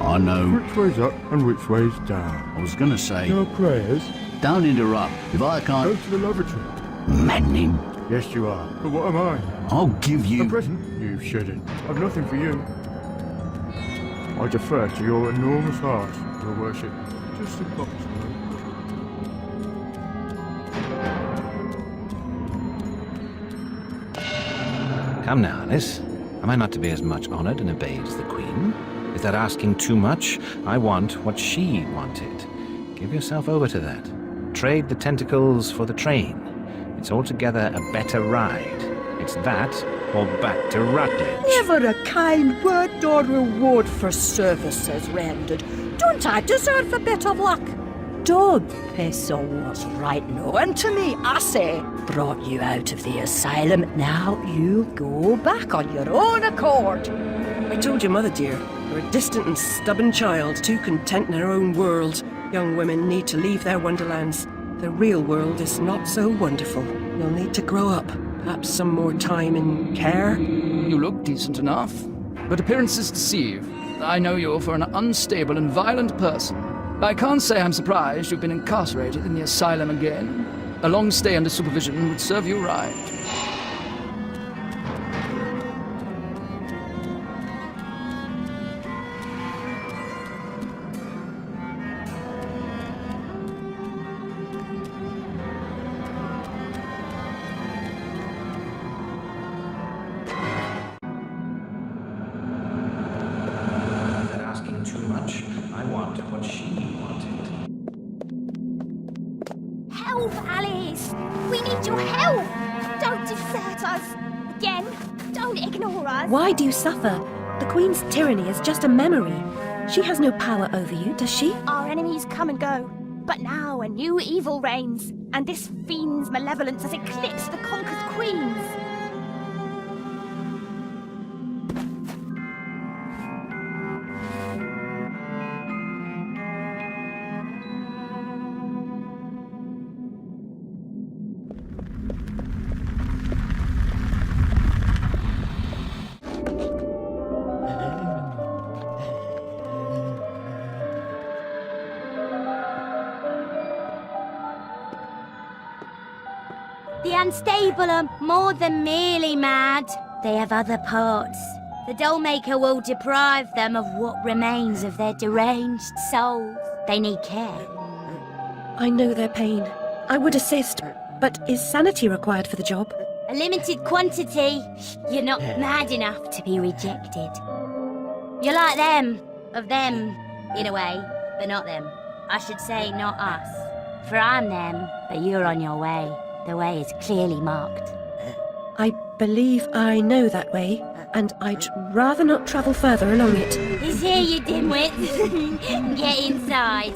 H: I know.
R: Which way's up and which way's down?
H: I was gonna say.
R: No prayers?
H: Don't interrupt. If I can't.
R: Go to the lavatory.
H: Maddening.
R: Yes, you are. But what am I?
H: I'll give you.
R: A present? You shouldn't. I've nothing for you. I defer to your enormous heart, your worship. Just a box,
S: Come now, Alice. Am I not to be as much honoured and obeyed as the Queen? Is that asking too much? I want what she wanted. Give yourself over to that. Trade the tentacles for the train. It's altogether a better ride. It's that or back to Rutledge.
D: Never a kind word or reward for services rendered. Don't I deserve a bit of luck? Don't piss on what's right now. And to me, I say, brought you out of the asylum. Now you go back on your own accord.
M: I told your mother, dear. You're a distant and stubborn child, too content in her own world. Young women need to leave their wonderlands. The real world is not so wonderful. You'll need to grow up. Perhaps some more time in care.
N: You look decent enough, but appearances deceive. I know you for an unstable and violent person. I can't say I'm surprised you've been incarcerated in the asylum again. A long stay under supervision would serve you right.
S: Asking too much. I want what she wanted.
T: Help, Alice! We need your help! Don't desert us! Again, don't ignore us!
B: Why do you suffer? The Queen's tyranny is just a memory. She has no power over you, does she?
T: Our enemies come and go, but now a new evil reigns, and this fiend's malevolence has eclipsed the conquered queens.
U: The unstable are more than merely mad. They have other parts. The Dollmaker will deprive them of what remains of their deranged souls. They need care.
B: I know their pain. I would assist, but is sanity required for the job?
U: A limited quantity. You're not mad enough to be rejected. You're like them. Of them, in a way, but not them. I should say not us. For I'm them, but you're on your way. The way is clearly marked.
B: I believe I know that way, and I'd rather not travel further along it.
U: He's here, you dimwit. Get inside.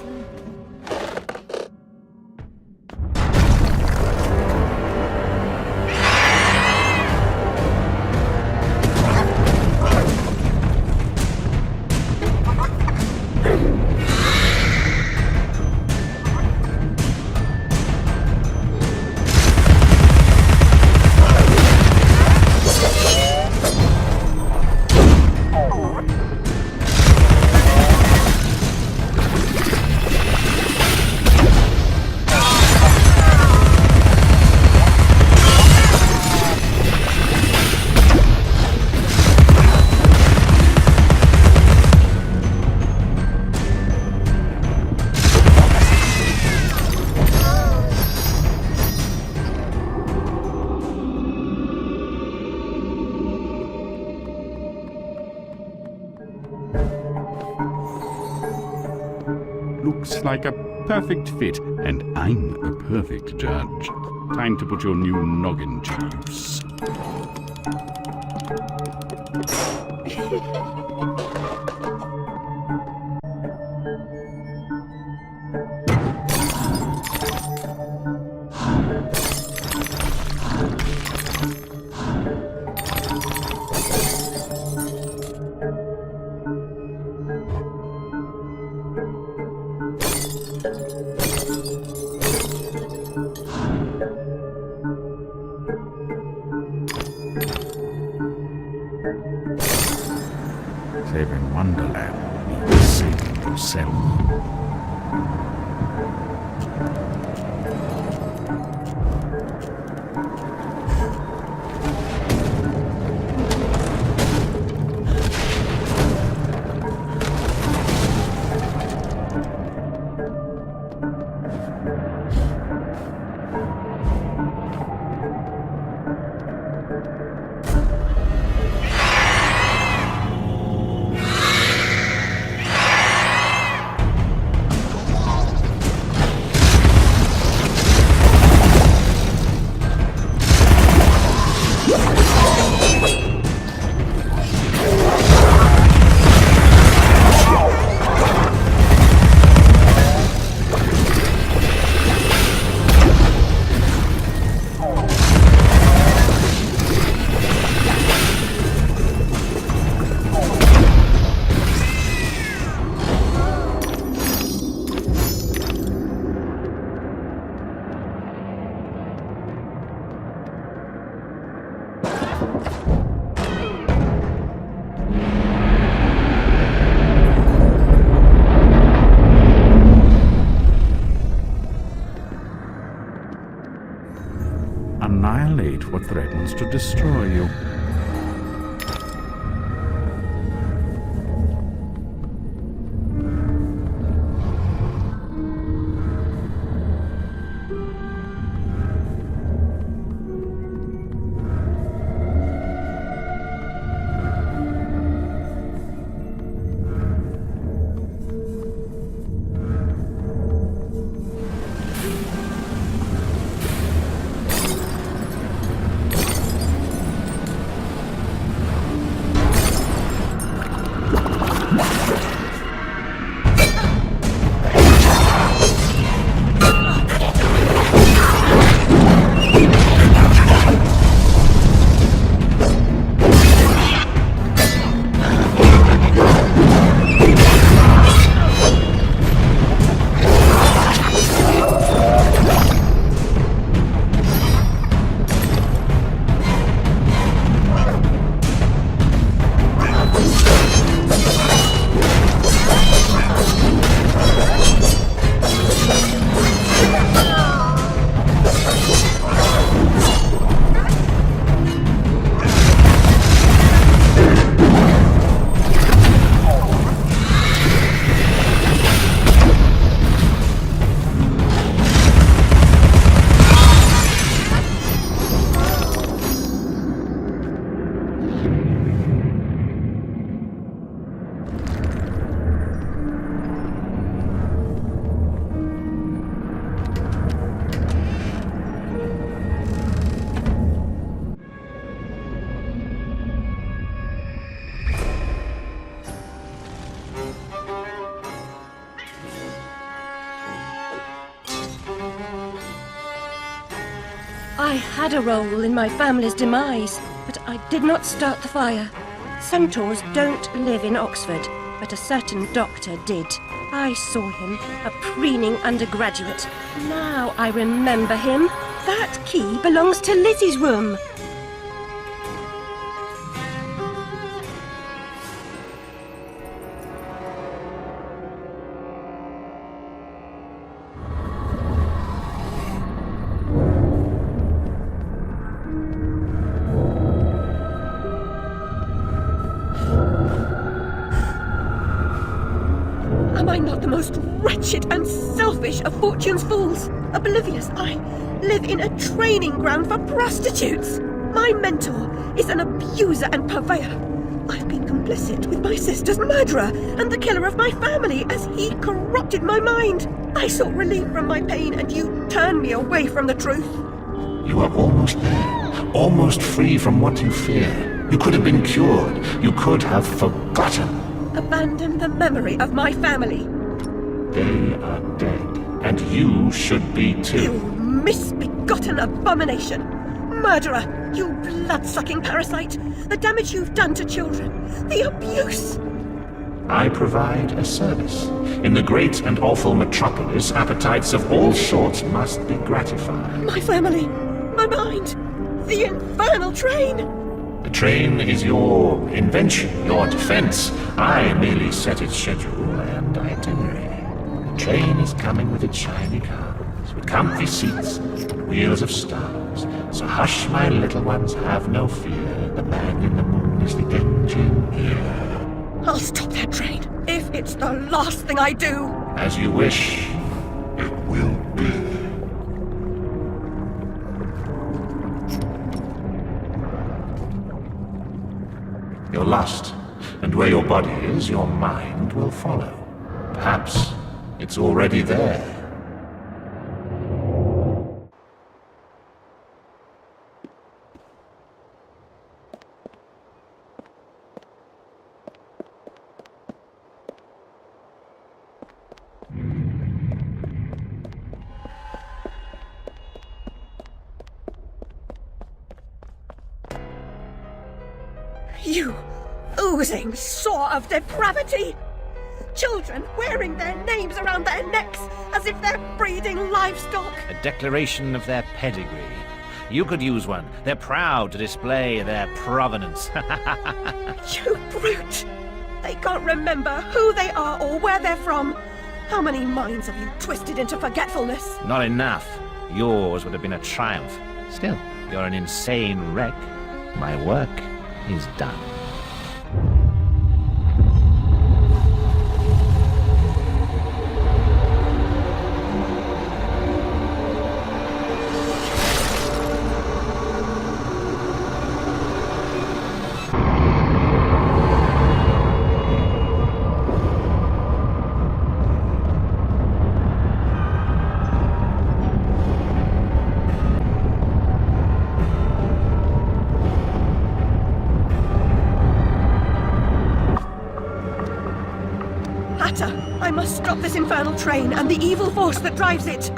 H: Looks like a perfect fit, and I'm a perfect judge. Time to put your new noggin to use. Saving Wonderland
L: Save yourself.
H: Annihilate what threatens to destroy you.
B: I had a role in my family's demise, but I did not start the fire. Centaurs don't live in Oxford, but a certain doctor did. I saw him, a preening undergraduate. Now I remember him. That key belongs to Lizzie's room. Am I not the most wretched and selfish of fortune's fools? Oblivious, I live in a training ground for prostitutes. My mentor is an abuser and purveyor. I've been complicit with my sister's murderer and the killer of my family as he corrupted my mind. I sought relief from my pain and you turned me away from the truth.
E: You are almost there, almost free from what you fear. You could have been cured. You could have forgotten.
B: Abandon the memory of my family.
E: They are dead, and you should be too.
B: You misbegotten abomination! Murderer! You blood-sucking parasite! The damage you've done to children! The abuse!
E: I provide a service. In the great and awful metropolis, appetites of all sorts must be gratified.
B: My family! My mind! The infernal train!
E: The train is your invention, your defense. I merely set its schedule and itinerary. The train is coming with its shiny cars, with comfy seats and wheels of stars. So hush, my little ones, have no fear. The man in the moon is the engineer.
M: I'll stop that train if it's the last thing I do.
E: As you wish, it will be. You're lost, and where your body is, your mind will follow. Perhaps it's already there.
M: You oozing sore of depravity! Children wearing their names around their necks as if they're breeding livestock!
S: A declaration of their pedigree. You could use one. They're proud to display their provenance.
M: You brute! They can't remember who they are or where they're from. How many minds have you twisted into forgetfulness?
S: Not enough. Yours would have been a triumph. Still, you're an insane wreck. My work is done.
M: I must stop this infernal train and the evil force that drives it.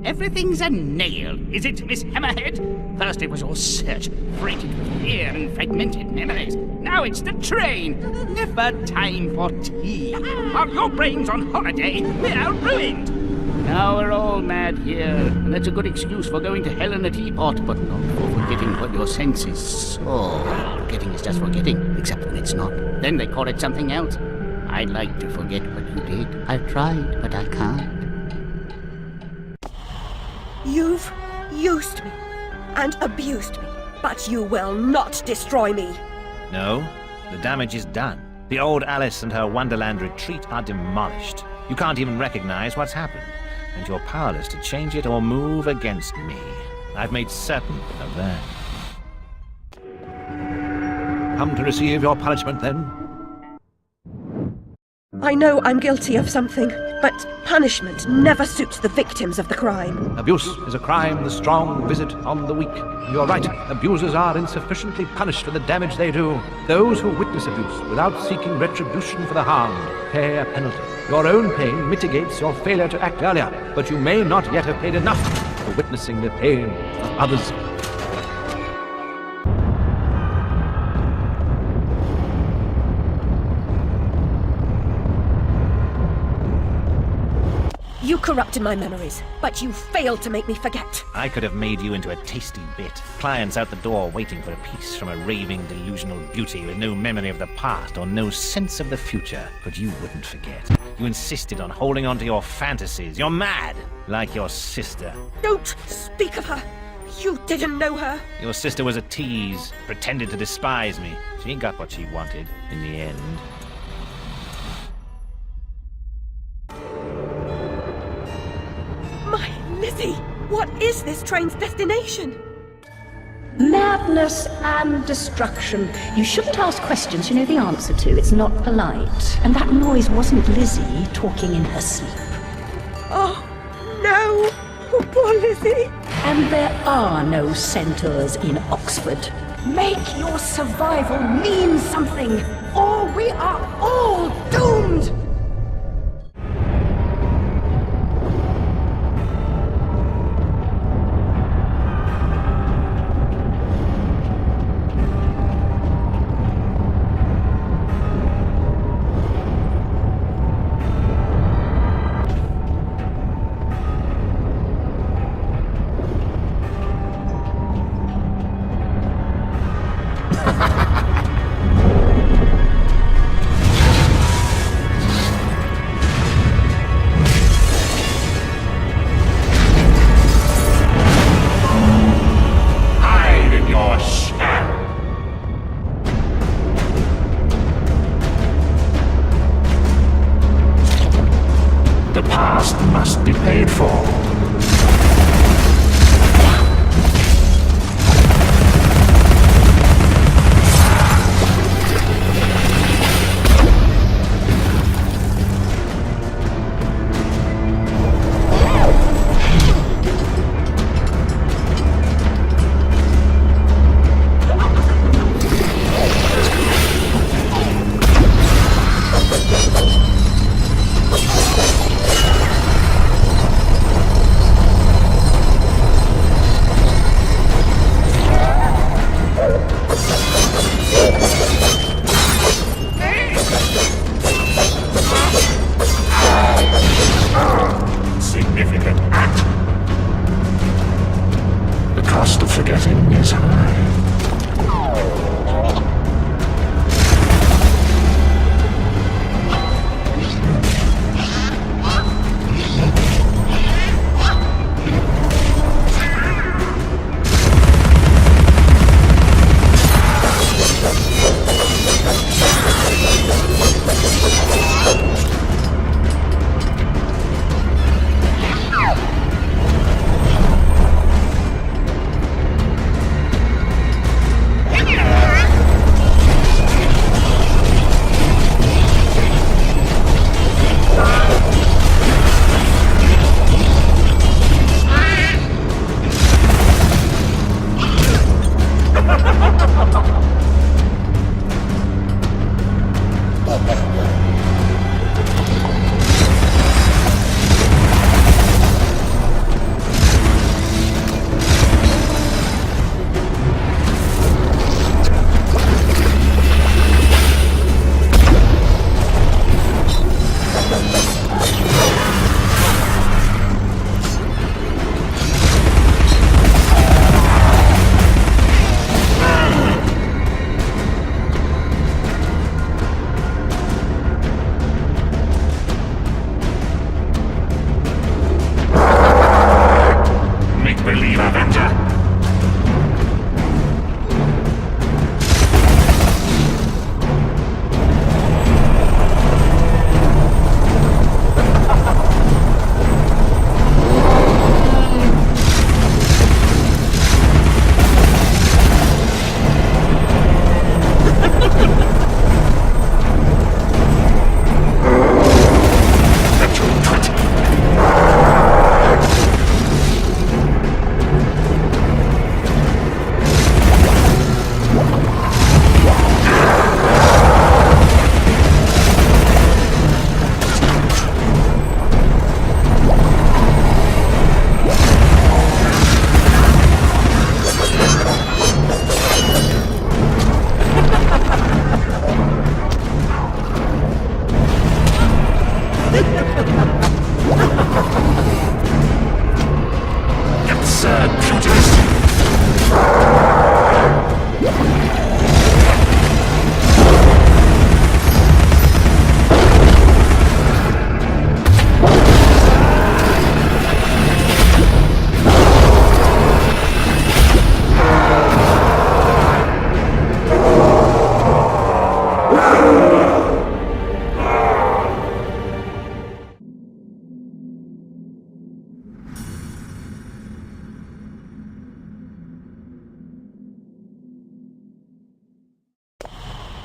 J: Everything's a nail, is it, Miss Hammerhead? First it was all search, freighted with fear and fragmented memories. Now it's the train. Never time for tea. While your brain's on holiday, we're out ruined. Now we're all mad here, and that's a good excuse for going to hell in a teapot, but not for forgetting what your senses saw. Forgetting is just forgetting, except when it's not. Then they call it something else. I'd like to forget what you did. I've tried, but I can't.
M: You've used me and abused me, but you will not destroy me.
S: No, the damage is done. The old Alice and her Wonderland retreat are demolished. You can't even recognize what's happened, and you're powerless to change it or move against me. I've made certain of that.
G: Come to receive your punishment, then?
M: I know I'm guilty of something, but punishment never suits the victims of the crime.
O: Abuse is a crime the strong visit on the weak. You're right, abusers are insufficiently punished for the damage they do. Those who witness abuse without seeking retribution for the harmed pay a penalty. Your own pain mitigates your failure to act earlier, but you may not yet have paid enough for witnessing the pain of others.
M: You corrupted my memories, but you failed to make me forget.
S: I could have made you into a tasty bit. Clients out the door waiting for a piece from a raving, delusional beauty with no memory of the past or no sense of the future. But you wouldn't forget. You insisted on holding on to your fantasies. You're mad, like your sister.
M: Don't speak of her. You didn't know her.
S: Your sister was a tease, pretended to despise me. She got what she wanted in the end.
M: My Lizzie, what is this train's destination?
D: Madness and destruction. You shouldn't ask questions you know the answer to. It's not polite. And that noise wasn't Lizzie talking in her sleep.
M: Oh, no! Oh, poor Lizzie!
D: And there are no centaurs in Oxford. Make your survival mean something, or we are all doomed!
E: past must be paid for. Significant act. The cost of forgetting is high. Make-believe Avenger. Absurd prejudice.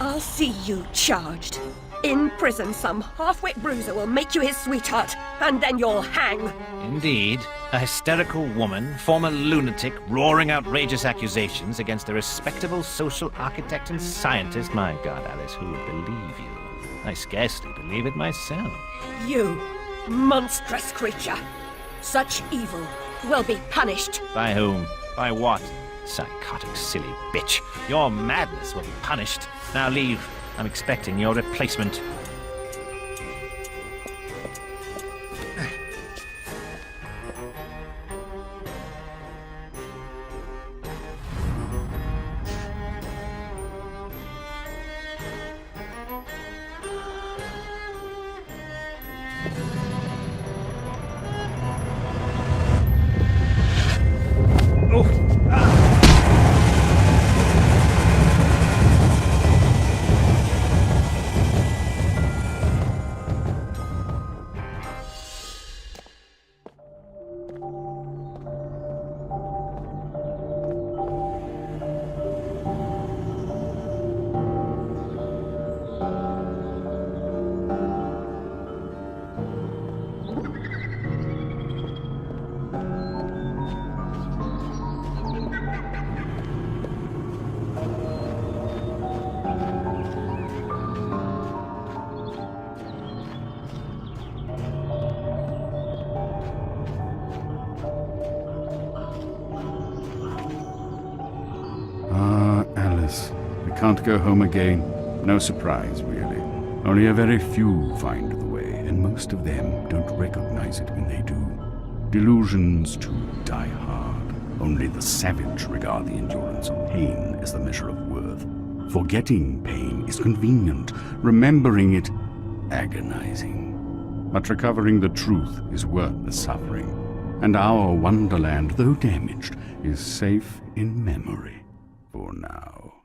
B: I'll see you charged. In prison, some half-wit bruiser will make you his sweetheart, and then you'll hang.
S: Indeed. A hysterical woman, former lunatic, roaring outrageous accusations against a respectable social architect and scientist. My God, Alice, who would believe you? I scarcely believe it myself.
B: You, monstrous creature. Such evil will be punished.
S: By whom? By what? Psychotic, silly bitch. Your madness will be punished. Now leave. I'm expecting your replacement.
H: can't go home again. No surprise, really. Only a very few find the way, and most of them don't recognize it when they do. Delusions, too, die hard. Only the savage regard the endurance of pain as the measure of worth. Forgetting pain is convenient, remembering it agonizing. But recovering the truth is worth the suffering, and our wonderland, though damaged, is safe in memory for now.